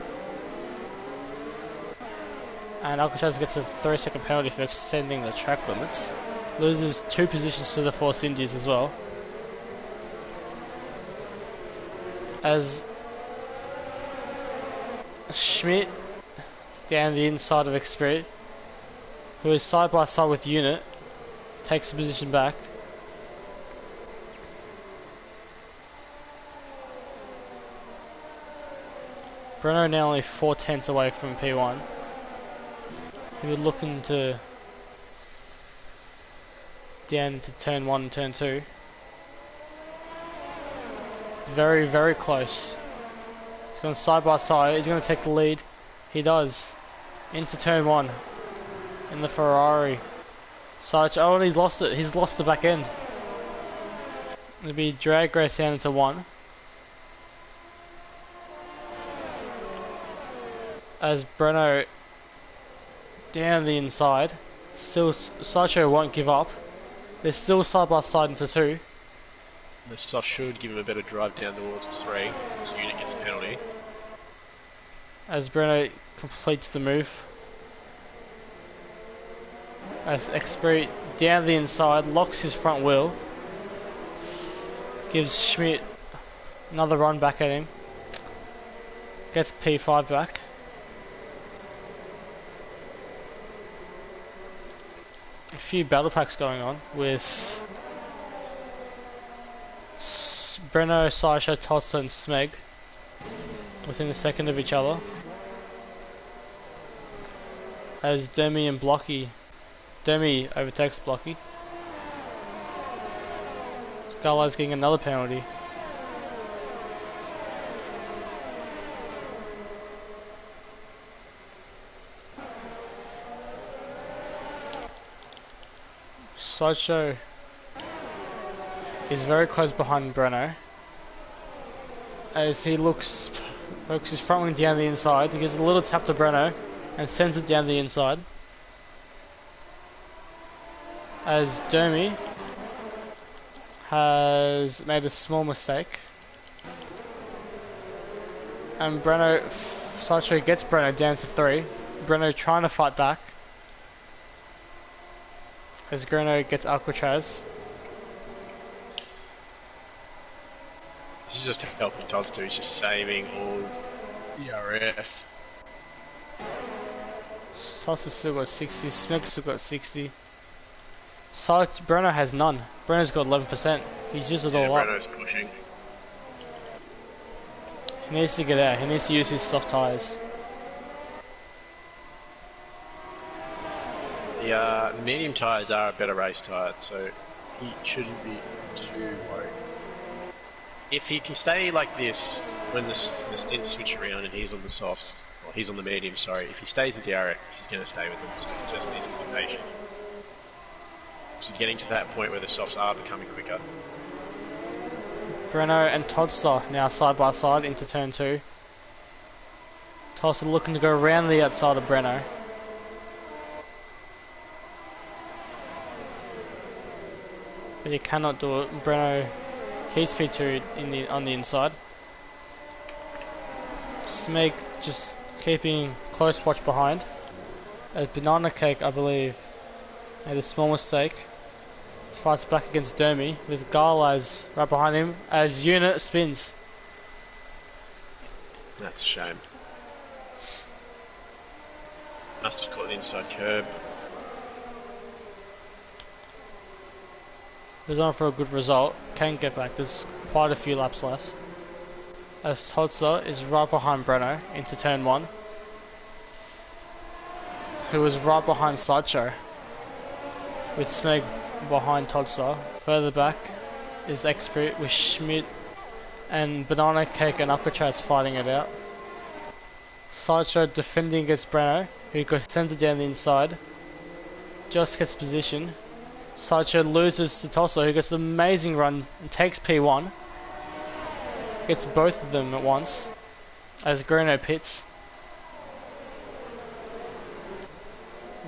and Alcatraz gets a 3-second penalty for extending the track limits. Loses 2 positions to the Force Indies as well. As Schmidt down the inside of Express, who is side by side with Unit, takes the position back. Breno now only 4 tenths away from P1. He was looking to down into turn 1 and turn 2. Very, very close. He's going side by side. He's going to take the lead. He does. Into turn 1 in the Ferrari. Sarge, oh, and he's lost it. He's lost the back end. It'll be drag race down into 1. As Breno down the inside. Still, Sideshow won't give up. They're still side by side into 2. The soft should give him a better drive down towards 3. This unit gets a penalty. As Breno completes the move. As Express down the inside, locks his front wheel. Gives Schmidt another run back at him. Gets P5 back. A few battle packs going on with Breno, Sideshow, Tossa and Smeg within a second of each other. As Demi and Blocky, Demi overtakes Blocky. Garlaz getting another penalty. Sideshow is very close behind Breno as he focuses his front wing down the inside. He gives a little tap to Breno and sends it down the inside. As Domi has made a small mistake. And Sideshow gets Breno down to 3. Breno trying to fight back. As Breno gets Alcatraz. This is just helping Todd's too. He's just saving all DRS. Tossa's still got 60, Smeg's still got 60. Breno has none. Breno's got 11%. He's used it all up. Breno's pushing. He needs to get out. He needs to use his soft tyres. The medium tyres are a better race tyre, so he shouldn't be too worried. If he can stay like this when the stints switch around and he's on the softs, or he's on the medium, sorry, if he stays in DRX, he's going to stay with them, so he just needs to be patient. So getting to that point where the softs are becoming quicker. Breno and Toddster now side by side into turn 2. Toddster looking to go around the outside of Breno. But he cannot do it. Breno keeps P2 on the inside. Smeg just keeping close watch behind. As Banana Cake, I believe, made a small mistake. Fights back against Dermy with Garlaz right behind him as Unit spins. That's a shame. Must have caught the inside curb. He's on for a good result. Can get back. There's quite a few laps left. As Todser is right behind Breno into turn 1. Who was right behind Sideshow. With Smeg behind Todser. Further back is Expert with Schmidt and Banana Cake and Alcatraz fighting it out. Sideshow defending against Breno, who sends it down the inside. Just gets position. Sideshow loses to Tosso, who gets an amazing run and takes P1. Gets both of them at once as Breno pits.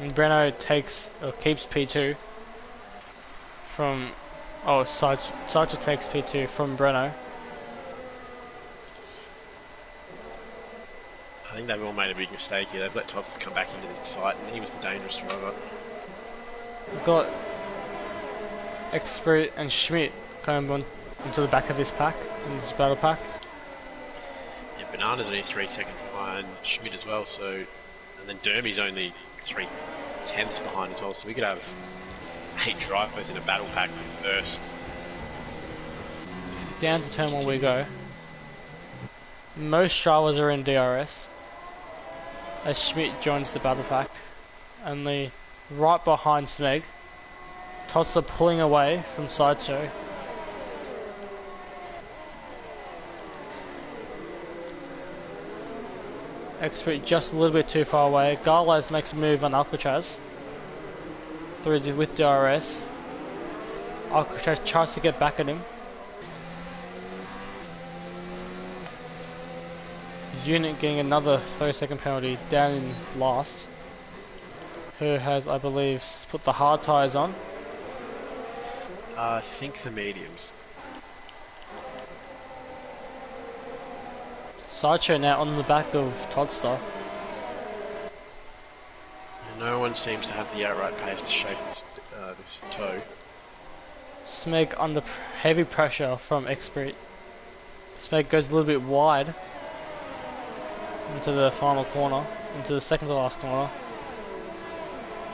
And Breno keeps P2 from... Oh, Sideshow takes P2 from Breno. I think they've all made a big mistake here. They've let Todster come back into this fight, and he was the dangerous driver. We've got Expert and Schmidt coming on into the back of this pack, in this battle pack. Yeah, Banana's only 3 seconds behind Schmidt as well, so... And then Dermy's only 3/10 behind as well, so we could have 8 drivers in a battle pack first. Down to turn 1 we go. Most drivers are in DRS. As Schmidt joins the battle pack. Only right behind Smeg. Todser pulling away from Sideshow. Expert just a little bit too far away. Garlaz makes a move on Alcatraz. With DRS. Alcatraz tries to get back at him. Unit getting another 30-second penalty down in last. Who has, I believe, put the hard tyres on. I think the mediums. Sideshow now on the back of Todster. No one seems to have the outright pace to shake this toe. Smeg under heavy pressure from Expert. Smeg goes a little bit wide into the final corner, into the second to last corner.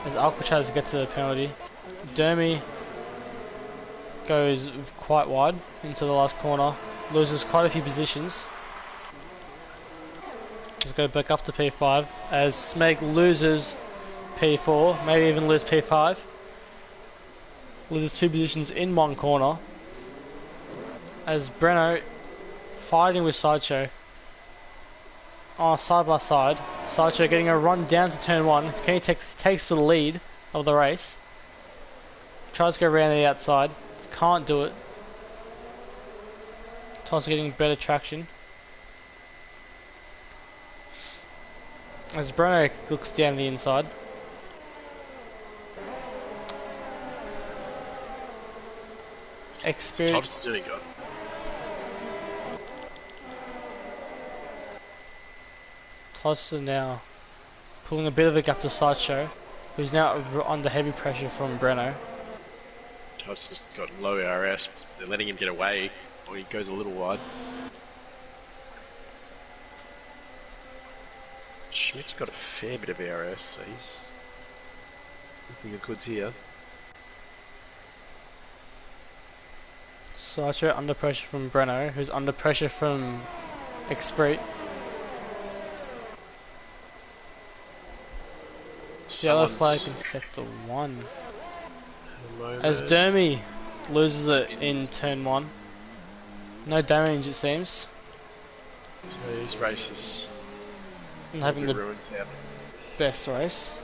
As Alcatraz gets a penalty. Dermy goes quite wide into the last corner, loses quite a few positions. Let's go back up to P5 as Smeg loses P4, maybe even lose P5. Loses 2 positions in one corner. As Breno fighting with Sideshow. Side by side. Sideshow getting a run down to turn 1. Kenny takes the lead of the race. Tries to go around the outside. Can't do it. Toss getting better traction. As Breno looks down the inside. Experience. Tosser now pulling a bit of a gap to Sideshow, who's now under heavy pressure from Breno. Tosser's got low RS, they're letting him get away, or he goes a little wide. Schmidt's got a fair bit of ARS, so he's looking at goods here. Sideshow under pressure from Breno, who's under pressure from Expert. Yellow flag in sector 1. As Dermy loses it in turn 1. No damage it seems. So his race is having the best race.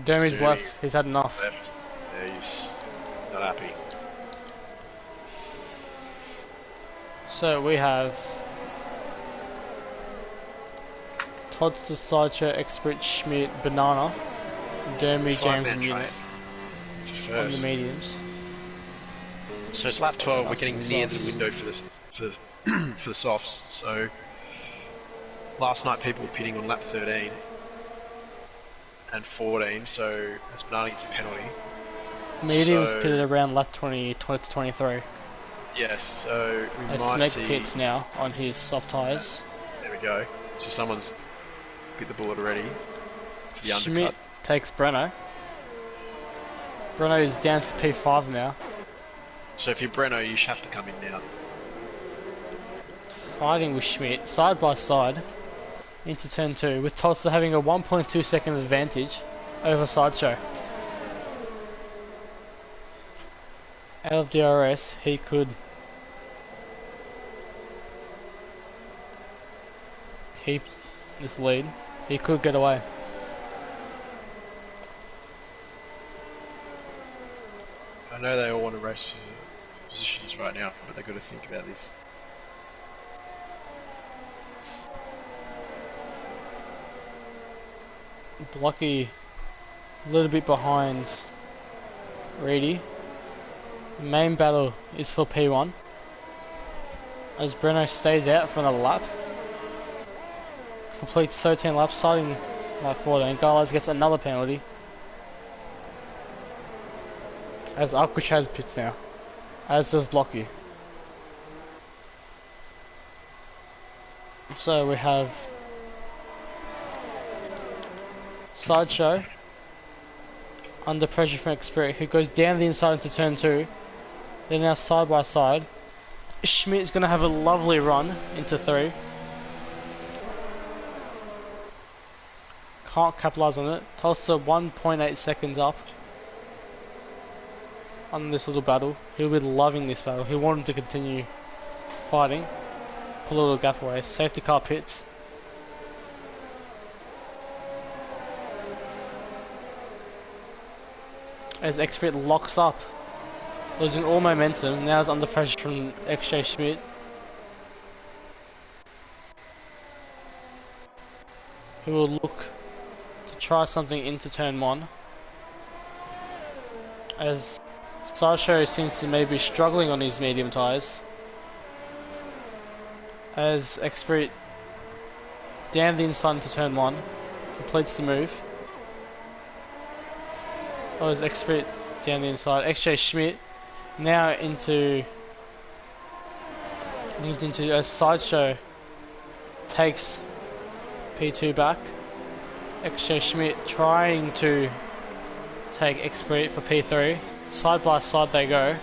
Dermy's left, he's had enough. Yeah, he's not happy. So we have Todster, Sideshow, Expert, Schmidt, Banana, Dermy, James and Unit on the mediums. So it's lap 12, we're getting near the window for the softs. So last night people were pitting on lap 13 and 14, so as Banana gets a penalty. Mediums pitted around lap 20 to 23. Yes, so we might Smeg see... pits now on his soft tyres. There we go. So someone's bit the bullet already. The Schmidt undercut. takes Breno. Breno is down to P5 now. So if you're Breno, you have to come in now. Fighting with Schmidt, side by side, into turn 2, with Tulsa having a 1.2 second advantage over Sideshow. Out of DRS, he could keep this lead. He could get away. I know they all want to race for positions right now, but they've got to think about this. Blocky a little bit behind Reedy. The main battle is for P1 as Breno stays out for another lap. Completes 13 laps, starting lap 14. Garlas gets another penalty as Alquich has pits now, as does Blocky. So we have Sideshow under pressure from Xperia, who goes down the inside into turn 2. They're now side by side. Schmidt's going to have a lovely run into 3. Can't capitalise on it. Tulsa 1.8 seconds up on this little battle. He'll be loving this battle. He wanted to continue fighting. Pull a little gap away. Safety car pits. As Xprit locks up, losing all momentum. Now is under pressure from XJ Schmidt. Who will look to try something into turn 1. As Sideshow seems to maybe struggling on his medium tyres. As Xprit down the inside into turn 1. Completes the move. Oh, as Xprit down the inside. XJ Schmidt now into as Sideshow takes P2 back. XJ Schmidt trying to take Xprit for P3. Side by side they go.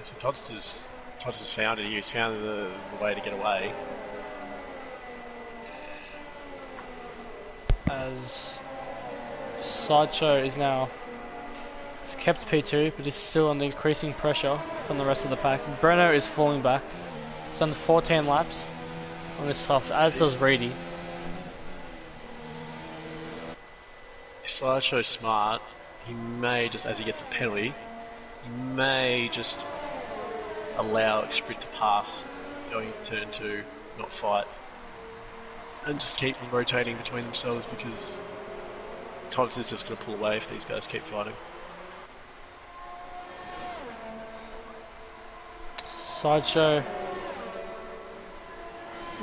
So Todd's has found it. He's found the way to get away. As Sideshow is now kept P2, but is still under increasing pressure from the rest of the pack. Breno is falling back. It's done 14 laps on this soft, as does Reedy. If Sideshow's smart, he may just, as he gets a penalty, he may just allow Xprit to pass going to turn 2, not fight, and just keep them rotating between themselves, because Todd's is just going to pull away if these guys keep fighting. Sideshow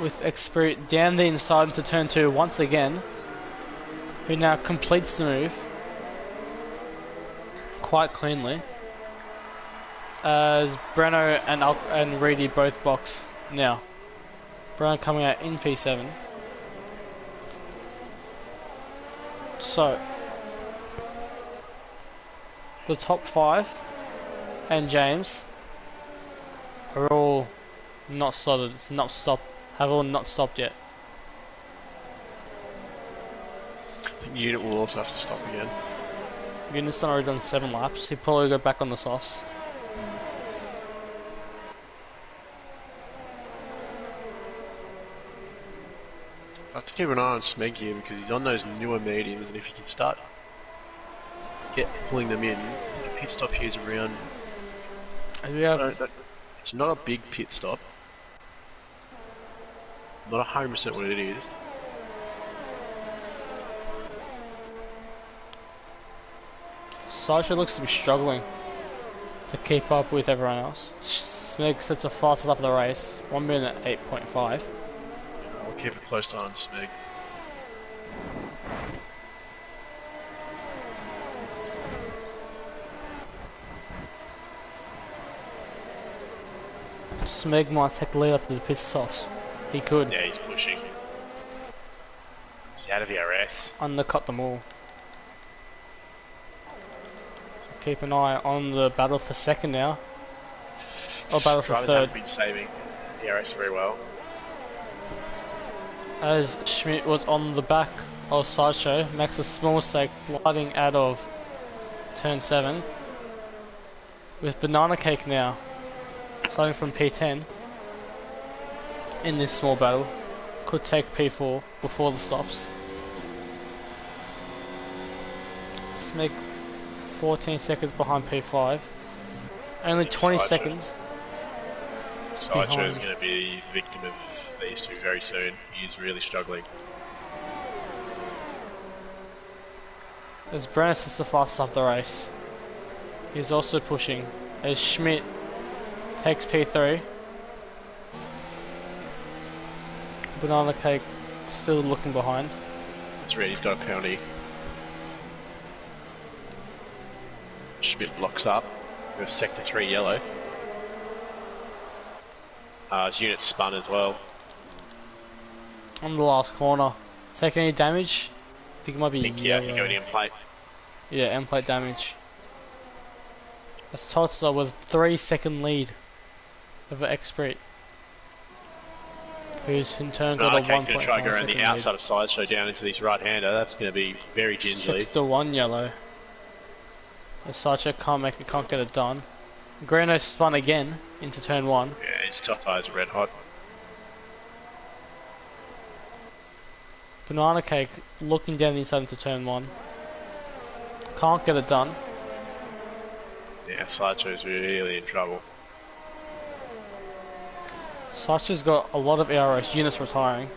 with Xprit down the inside into turn 2 once again, who now completes the move quite cleanly. As Breno and Reedy both box now. Breno coming out in P7. So the top 5 and James are all not started, have all not stopped yet. I think Unit will also have to stop again. Unit's already done 7 laps. He'll probably go back on the softs. I have to keep an eye on Smeg here, because he's on those newer mediums, and if he can start pulling them in, the pit stop here is around. It's not a big pit stop. Not 100% what it is. Sideshow looks to be struggling to keep up with everyone else. Smeg sets the fastest up of the race, 1 minute 8.5. I'll keep a close eye on Smeg. Smeg might take the lead after the pit stops. He could. Yeah, he's pushing. He's out of DRS. Undercut them all. Keep an eye on the battle for second now. Or battle for Drivers third. have been saving DRS very well. As Schmidt was on the back of Sideshow, makes a small mistake gliding out of turn 7. With Banana Cake now, starting from P10 in this small battle, could take P4 before the stops. Smeg 14 seconds behind P5, only 20 seconds. Sideshow is going to be the victim of these two very soon. He's really struggling. As Brannis is the fastest up the race, he's also pushing as Schmidt takes P3. Banana Cake still looking behind. That's right, he's got a penalty. Schmidt blocks up. There's sector 3 yellow. His unit spun as well. On the last corner. Take any damage? I think it might be Yeah, he can go to end plate. Yeah, end plate damage. That's Totsa with 3-second lead over Expert, who's in turn got a 1.5 going to try to go around the outside lead. of Sideshow down into this right-hander. That's going to be very gingerly. 6-1 yellow. As Sideshow can't get it done. Grano spun again into turn 1. Yeah, his top eyes are red hot. Banana Cake looking down the inside into turn 1. Can't get it done. Yeah, Sideshow's really in trouble. Sideshow's got a lot of ARS units retiring.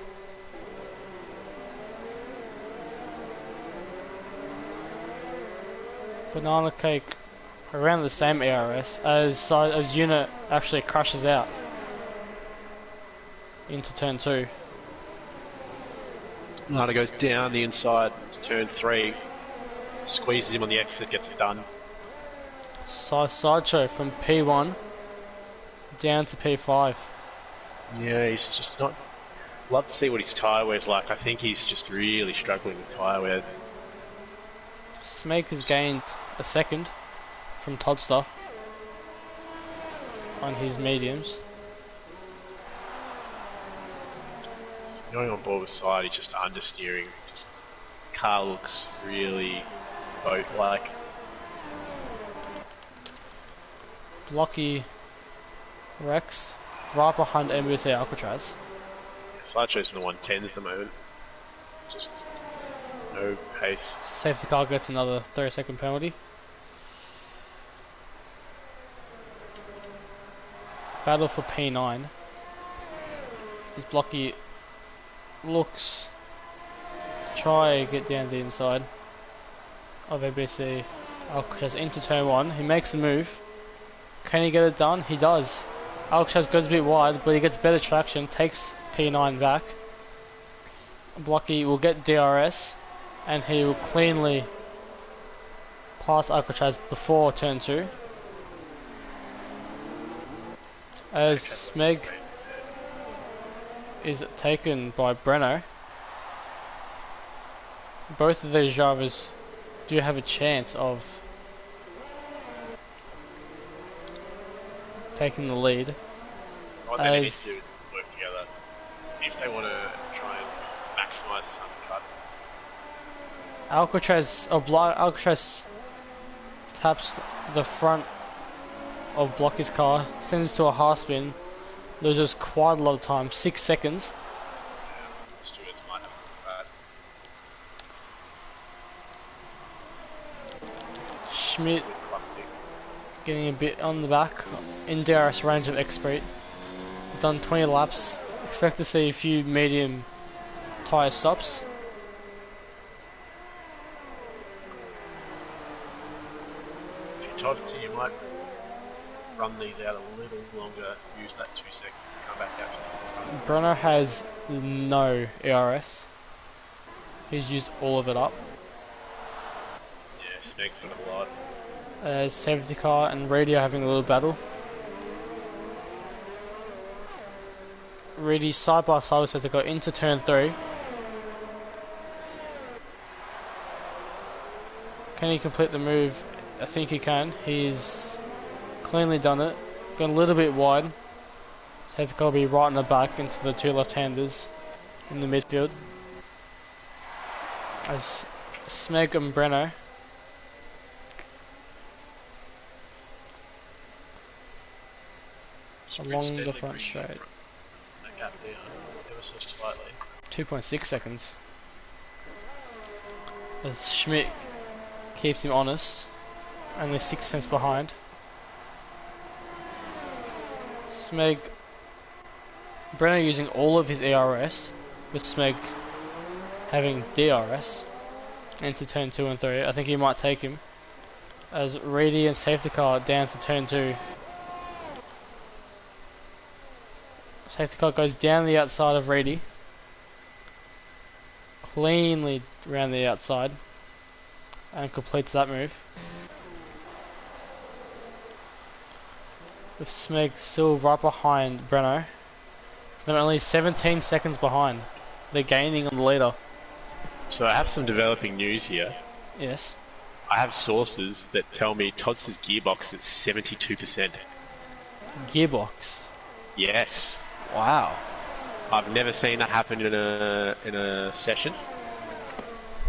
Banana Cake around the same ARS as unit actually crashes out into turn 2. Nada goes down the inside to turn 3, squeezes him on the exit, gets it done. Sideshow from P1 down to P5. Yeah, he's just not... Love to see what his tyre wear's like. I think he's just really struggling with tyre wear. Smeg has gained a second from Todster on his mediums. So going on board with side, he's just understeering. Just car looks really boat-like. Blocky Rex right behind MBC Alcatraz. Sideshow's in the 110s at the moment. Just no pace. Safety car gets another 30-second penalty. Battle for P9. As Blocky looks try to get down the inside of ABC Alcatraz into turn 1. He makes a move. Can he get it done? He does. Alcatraz goes a bit wide, but he gets better traction, takes P9 back. Blocky will get DRS, and he will cleanly pass Alcatraz before turn 2. As Smeg is taken by Breno. Both of these drivers do have a chance of taking the lead. What they need to do is work together. If they want to try and maximise this undercut. Alcatraz taps the front of Blocky's car, sends it to a half spin, loses quite a lot of time, 6 seconds. Stewards might have bad. Schmidt getting a bit on the back in DRS range of Expert. Done 20 laps. Expect to see a few medium tyre stops. If you're told to, you might run these out a little longer, use that 2 seconds to come back out just in front. Bruno has no ARS. He's used all of it up. Yeah, Smeg's got a lot. Safety car and radio having a little battle. Reedy side by side as they go into turn 3. Can he complete the move? I think he can. He's cleanly done it. Gone a little bit wide. Safety car will be right in the back into the two left-handers in the midfield. As Smeg and Breno along the front straight. That gap down ever so slightly. 2.6 seconds. As Schmidt keeps him honest, only 6 tenths behind. Smeg, Breno using all of his ERS, with Smeg having DRS into turn 2 and 3. I think he might take him. As Reedy and safety car down to turn 2. Safety car goes down the outside of Reedy. Cleanly around the outside. And completes that move. With Smeg still right behind Breno. They're only 17 seconds behind. They're gaining on the leader. So I have some developing news here. Yes. I have sources that tell me Todd's gearbox is 72%. Gearbox. Yes. Wow. I've never seen that happen in a session.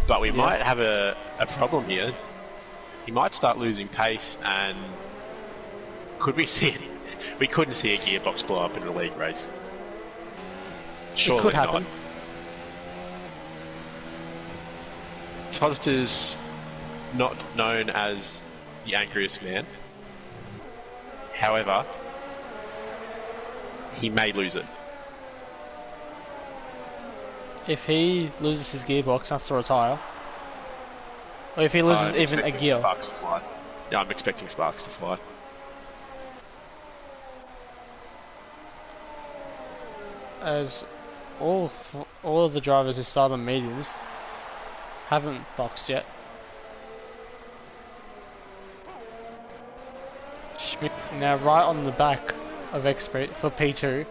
But we might have a problem here. He might start losing pace, and could we see it? We couldn't see a gearbox blow up in a league race. Surely it could happen. Todd is not known as the angriest man. However, he may lose it. If he loses his gearbox, has to retire. Or if he loses even a gear. Sparks to fly. Yeah, I'm expecting Sparks to fly. As all of the drivers who start on mediums haven't boxed yet. Schmidt now right on the back of Expert for P2.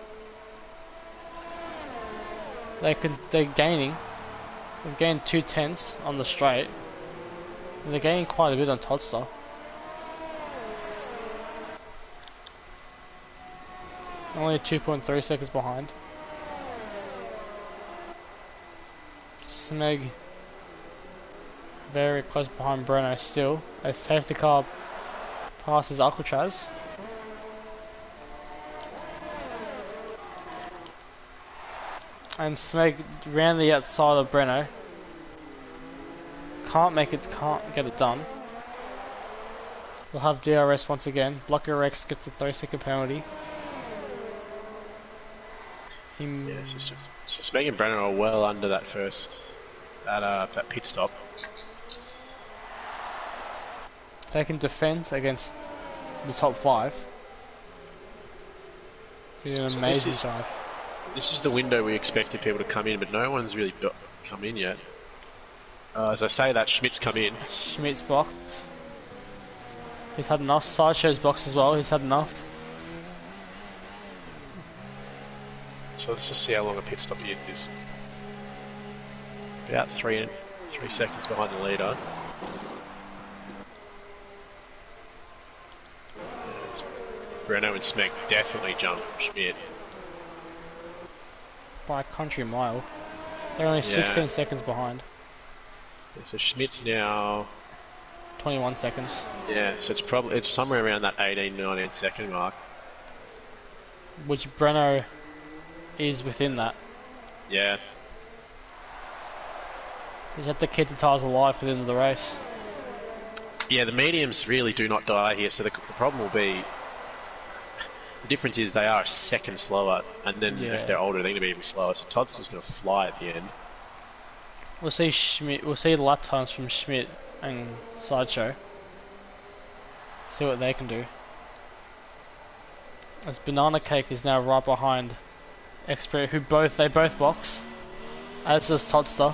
They're gaining. They've gained 2 tenths on the straight. And they're gaining quite a bit on Todster. Only 2.3 seconds behind. Smeg very close behind Breno still. A safety car passes Alcatraz. And Smeg round the outside of Breno. Can't get it done. We'll have DRS once again. Blocker Rex gets a 3-second penalty. Yeah, so Smeg and Brennan are well under that that pit stop. They can defend against the top 5. Did an amazing drive. This is the window we expected people to come in, but no one's really come in yet. As I say that, Schmidt's come in. Schmidt's boxed. He's had enough. Sideshow's boxed as well. He's had enough. So let's just see how long a pit stop he is. About 3 seconds behind the leader. Yes. Breno and Smeg definitely jump Schmidt. By a country mile. They're only 16 seconds behind. Yeah, so Schmidt's now 21 seconds. Yeah, so it's somewhere around that 18-19 second mark. Which Breno is within that. Yeah. You have to keep the tyres alive for the end of the race. Yeah, the mediums really do not die here, so the problem will be... The difference is they are a second slower, and then if they're older, they're going to be even slower, so Todd's just going to fly at the end. We'll see Schmidt. We'll see the lap times from Schmidt and Sideshow. See what they can do. As Banana Cake is now right behind Expert, who they both box, as does Todster.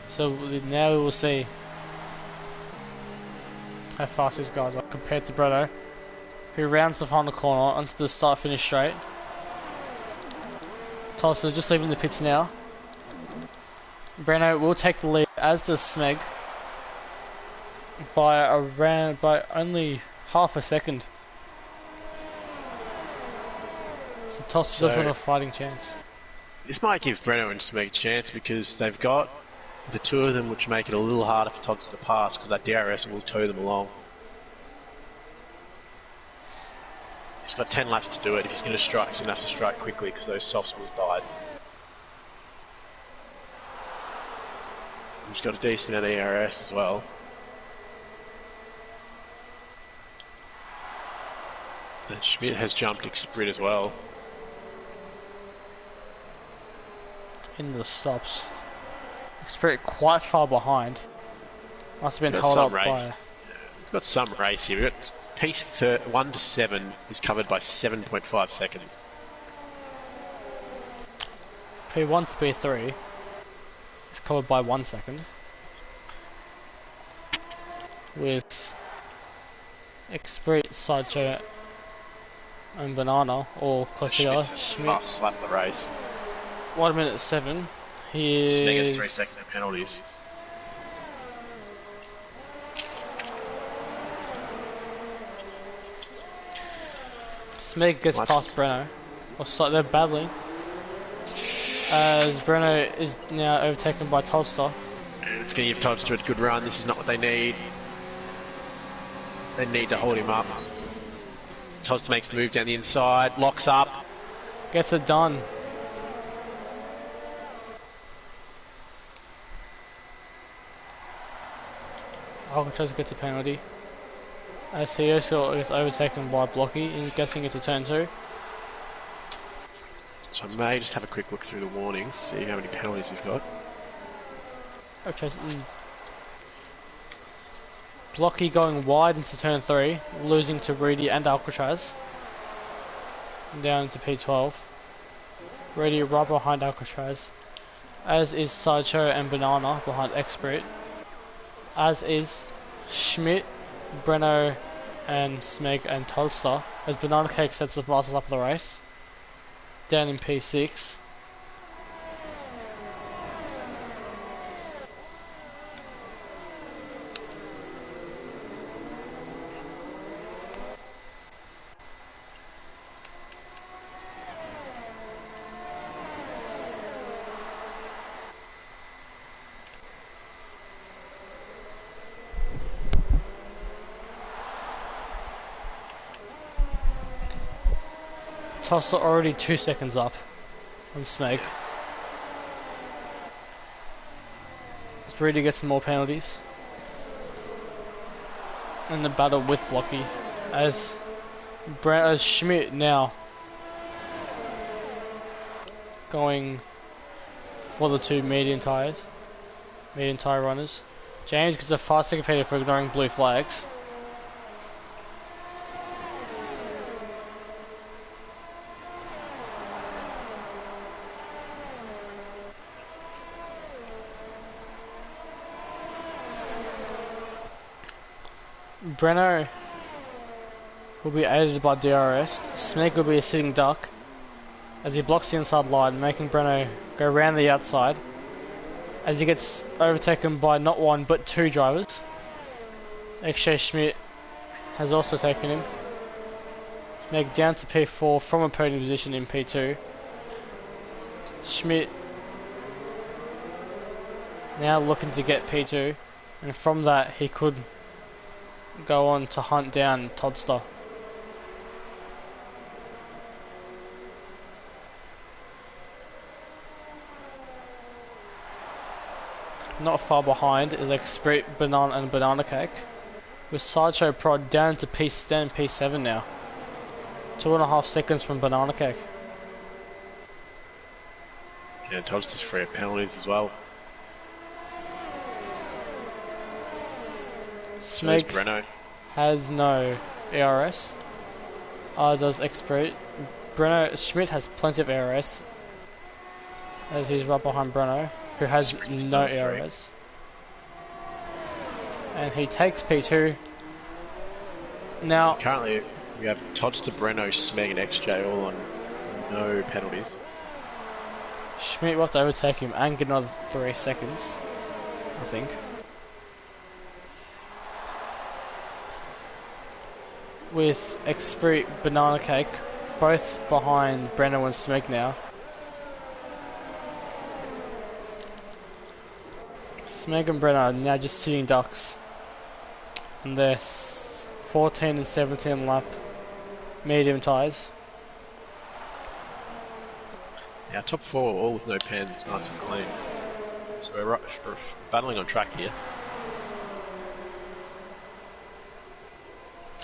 So now we will see how fast these guys are compared to Breno. who rounds the final corner onto the start-finish straight. Tulsa just leaving the pits now. Breno will take the lead, as does Smeg, by only half a second. So Tulsa does have a fighting chance. This might give Breno and Smeg a chance because they've got the two of them, which make it a little harder for Tods to pass because that DRS will tow them along. He's got 10 laps to do it. If he's going to strike, he's going to have to strike quickly because those softs will have died. He's got a decent amount of ERS as well. And Schmidt has jumped Sprint as well. In the stops. Sprint quite far behind. Must have been held up by... We've got some race here. We've got piece 1 to 7 is covered by 7.5 seconds. P1 to P3 is covered by 1 second. With Expert, Sideshow and Banana all close together. Schmidt fast slap the race. 1 minute 7. He is... Smeg has 3 seconds of penalties. Smeg gets past Breno. Or they're battling. As Breno is now overtaken by Tolster. It's going to give Tolster a good run. This is not what they need. They need to hold him up. Tolster makes the move down the inside, locks up. Gets it done. Alcatraz gets a penalty. As he also gets overtaken by Blocky, and guessing it's a turn 2. So I may just have a quick look through the warnings, see how many penalties we've got. Alcatraz Blocky going wide into turn 3, losing to Reedy and Alcatraz. Down to P12. Reedy right behind Alcatraz. As is Sideshow and Banana behind Expert. As is Schmidt, Breno and Smeg and Tolster. As Banana Cake sets the fastest up of the race. Down in P6. Tulsa already 2 seconds up on Smeg. It's ready to get some more penalties. And the battle with Blocky as Schmidt now going for the 2 medium tyre runners. James gets a 5-second penalty for ignoring blue flags. Breno will be aided by DRS. Smeg will be a sitting duck as he blocks the inside line, making Breno go around the outside as he gets overtaken by not 1 but 2 drivers. XJ Schmidt has also taken him. Smeg down to P4 from a podium position in P2. Schmidt now looking to get P2, and from that he could go on to hunt down Todster. Not far behind is Expert, Banana and Banana Cake, with Sideshow Prod down to P7 now. 2.5 seconds from Banana Cake. Yeah, Todster's free of penalties as well. Smeg has no ERS, as does Expert. Schmidt has plenty of ERS, as he's right behind Breno, who has no ERS. And he takes P2. Now, so currently We have Tots to Breno, Smeg, and XJ all on no penalties. Schmidt will have to overtake him and get another 3 seconds, I think. With Xprit, Banana Cake, both behind Breno and Smeg now. Smeg and Breno are now just sitting ducks. And they're 14 and 17 lap medium tyres. Yeah, top 4 all with no pens, nice and clean. So we're battling on track here.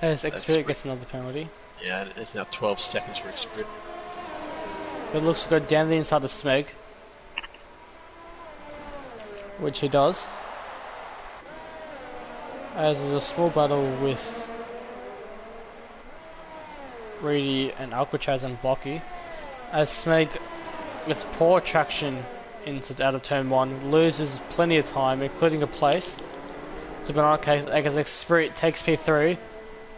As Xprit gets another penalty. Yeah, and it's now 12 seconds for Xprit. It looks to go down the inside of Smeg. Which he does. As there's a small battle with Reedy and Alcatraz and Blocky. As Smeg gets poor traction out of turn 1, loses plenty of time, including a place. To Banana Cake, as Xprit takes P3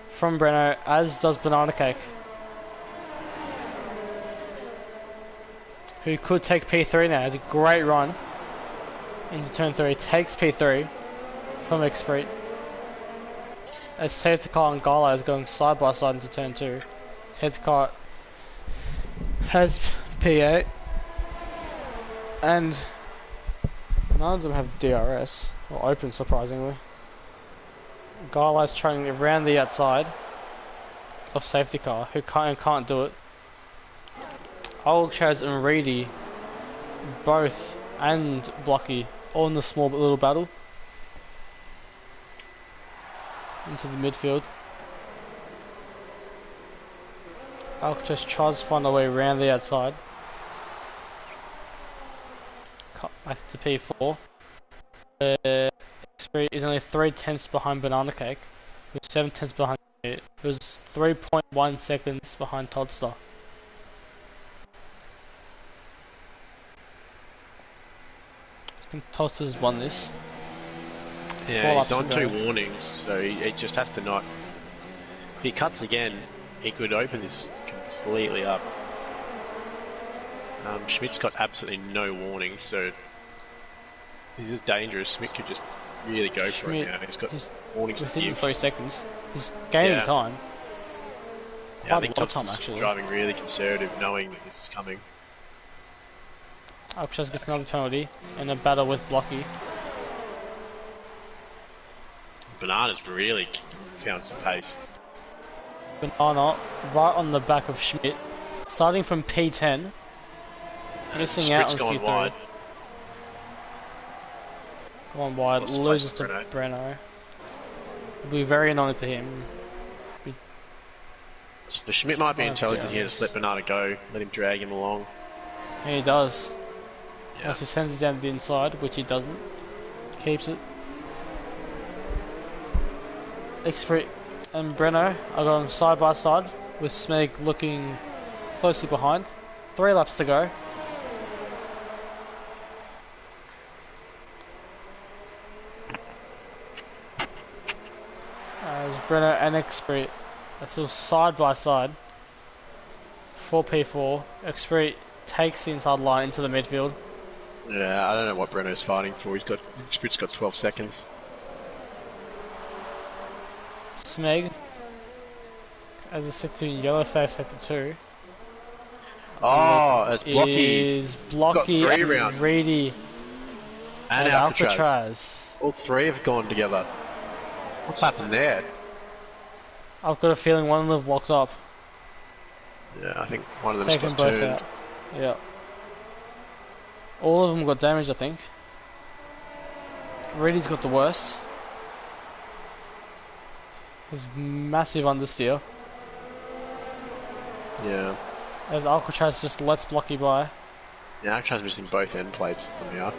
from Breno, as does Banana Cake, who could take P3 now. Has a great run into turn 3, takes P3 from Xprit. As Safety Car and Gala is going side by side into turn 2. Safety Car has P8, and none of them have DRS, or open surprisingly. Gala's trying around the outside of Safety Car, who can't do it. Alcatraz and Reedy, both, and Blocky, all in the small but little battle. Into the midfield. Alcatraz tries to find a way around the outside. Cut back to P4. Xprit is only 3/10 behind Banana Cake, with 7/10 behind it. It was 3.1 seconds behind Toddster. I think Toddster's won this. Yeah, he's on 2 warnings, so he just has to not... If he cuts again, he could open this completely up. Schmidt's got absolutely no warning, so this is dangerous. Schmidt could just really go for it now. He's got warnings within 3 seconds. He's gaining time. Yeah, I think Thompson's driving really conservative, knowing that this is coming. Alcatraz gets another penalty in a battle with Blocky. Banana's really found some pace. Banana right on the back of Schmidt, starting from P10, missing out on Q3. Wide. One wide, loses to Breno. It'll be very annoying to him. So Schmidt might be intelligent here to let Banana go, let him drag him along. And he does. Yeah. Once he sends it down the inside, which he doesn't. Keeps it. Xprit and Breno are going side by side, with Smeg looking closely behind. 3 laps to go. As Breno and Xprit are still side by side. 4P4. Xprit takes the inside line into the midfield. Yeah, I don't know what Breno's fighting for. Xprit's got 12 seconds. Smeg, as a sector in yellow face sector 2. Oh, it's Blocky. Is Blocky and Reedy and Alcatraz. All 3 have gone together. What's happened there? I've got a feeling one of them have locked up. Yeah, I think one of them Taken both turned. out. Yeah. All of them got damaged, I think. Reedy's got the worst. His massive understeer. Yeah. As Alcatraz just lets Blocky by. Yeah, Alcatraz missing both end plates on the out.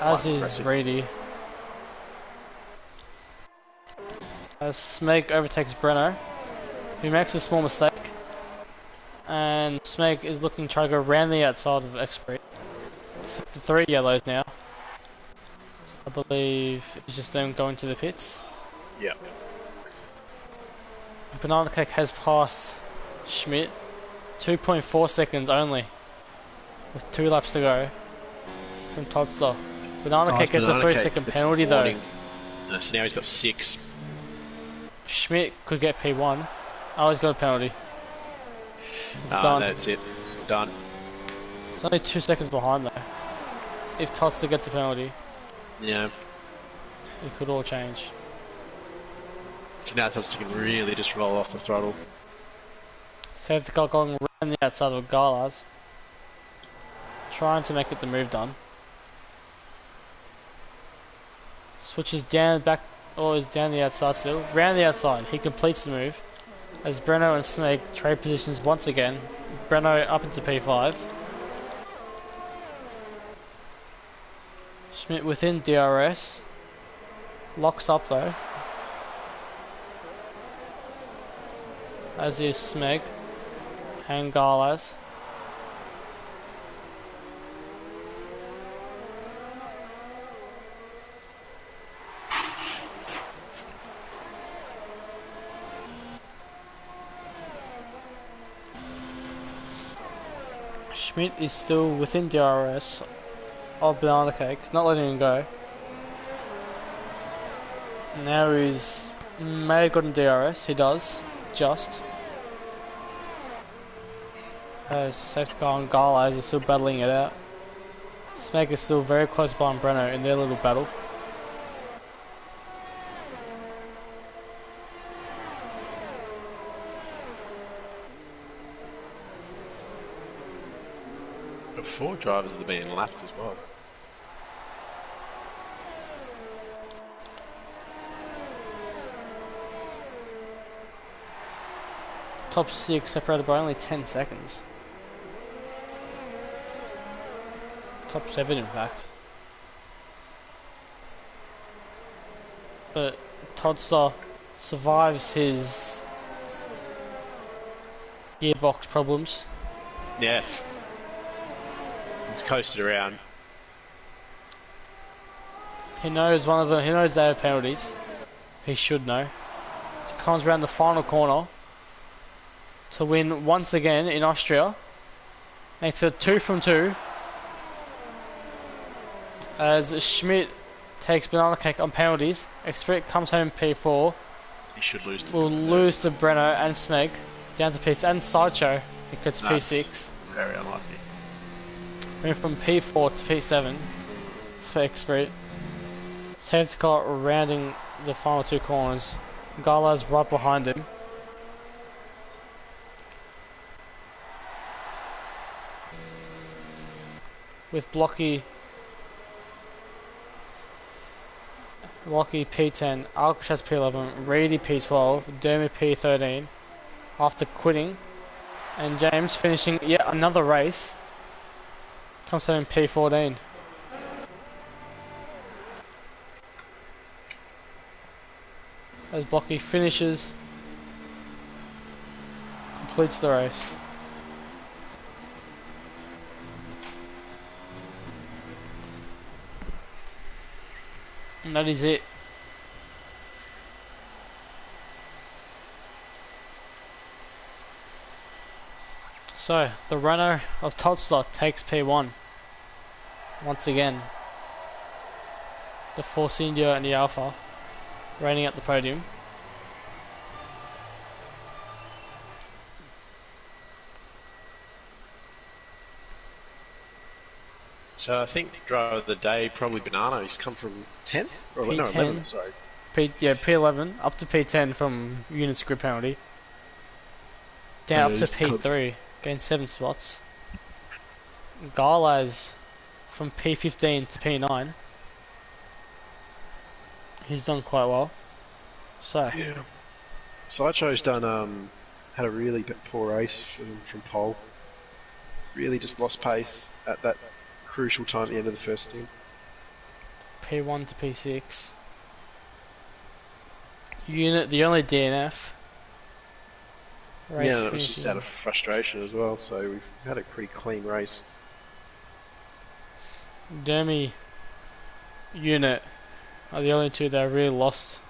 As is Reedy. As Smeg overtakes Breno, who makes a small mistake. And Smeg is looking to try to go around the outside of Xprit. Sector 3 yellows now. So I believe it's just them going to the pits. Yeah. Banana Cake has passed Schmidt 2.4 seconds only, with 2 laps to go from Todster. Banana Cake gets a 3-second penalty though. So now he's got 6. Schmidt could get P1. Oh, he's got a penalty. It's done. That's it. Done. It's only 2 seconds behind though. If Todster gets a penalty, Yeah. it could all change. So now Todster can really just roll off the throttle. Safety car going around the outside of Galas, trying to make it the move done. Switches down back, or is down the outside still. Round the outside, he completes the move. As Breno and Snake trade positions once again. Breno up into P5. Schmidt within DRS. Locks up though. As is Smeg and Galas. Schmidt is still within DRS of Banana Cake, not letting him go. Now he's may have gotten DRS, he does, just. As safety car and Galas are still battling it out. Smeg is still very close behind Breno in their little battle. But 4 drivers that are being lapped as well. Top 6 separated by only 10 seconds. Top 7 in fact. But Todster survives his gearbox problems. Yes. He's coasted around. He knows one of them. He knows they have penalties. He should know. So he comes around the final corner to win once again in Austria. Makes it 2 from 2. As Schmidt takes Banana Cake on penalties. Expect comes home P4. He should lose to Will lose to Breno and Smeg. Down to P6 and Sideshow. He gets P6. Very unlucky. Move from P4 to P7 for Expert. Safety car rounding the final 2 corners. Gala's right behind him. With Blocky P10, Alcatraz P11, Reedy P12, Dermy P13 after quitting, and James finishing yet another race comes home in P14. As Blocky finishes, completes the race. And that is it. So, the runner of Todster takes P1. Once again. The Force India and the Alpha reigning at the podium. So I think driver of the day, probably Banana. He's come from 10th? Or no, P10. 11th, sorry. P11 up to P10 from unit grid penalty. Down up to P3, gained 7 spots. Galaz from P15 to P9. He's done quite well. So Yeah. Sideshow's done, had a really poor race from pole. Really just lost pace at that crucial time at the end of the first stint. P1 to P6. Unit, the only DNF. Race Yeah, and it was finishes. just out of frustration as well, so we've had a pretty clean race. Dermy, Unit are the only 2 that have really lost.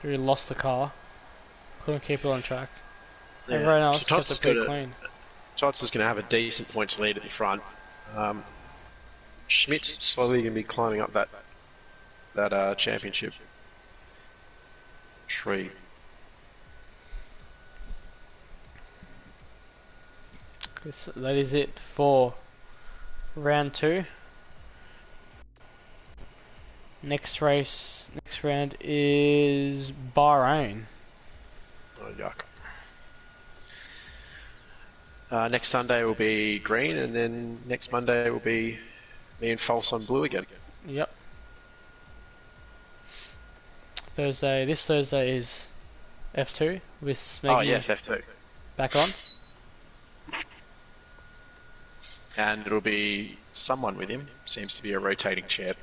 He lost the car. Couldn't keep it on track. Yeah. Everyone So else kept it pretty clean. Tots is going to have a decent points lead at the front. Schmidt's slowly going to be climbing up that championship tree. That is it for round 2. Next round is Bahrain. Oh, yuck. Next Sunday will be green, and then next Monday will be me and False on blue again. Yep. This Thursday is F2 with Smeggy. Oh yes, F2. Back on. And it'll be someone with him. Seems to be a rotating champ.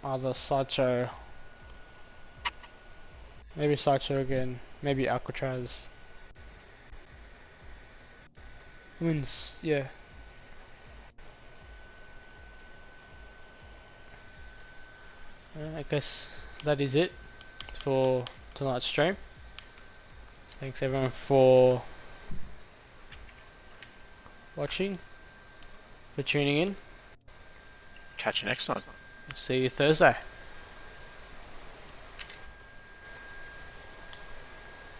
Either Sideshow. Maybe Sideshow again. Maybe Alcatraz. Wins, yeah. I guess that is it for tonight's stream. Thanks everyone for watching, for tuning in. Catch you next time. See you Thursday.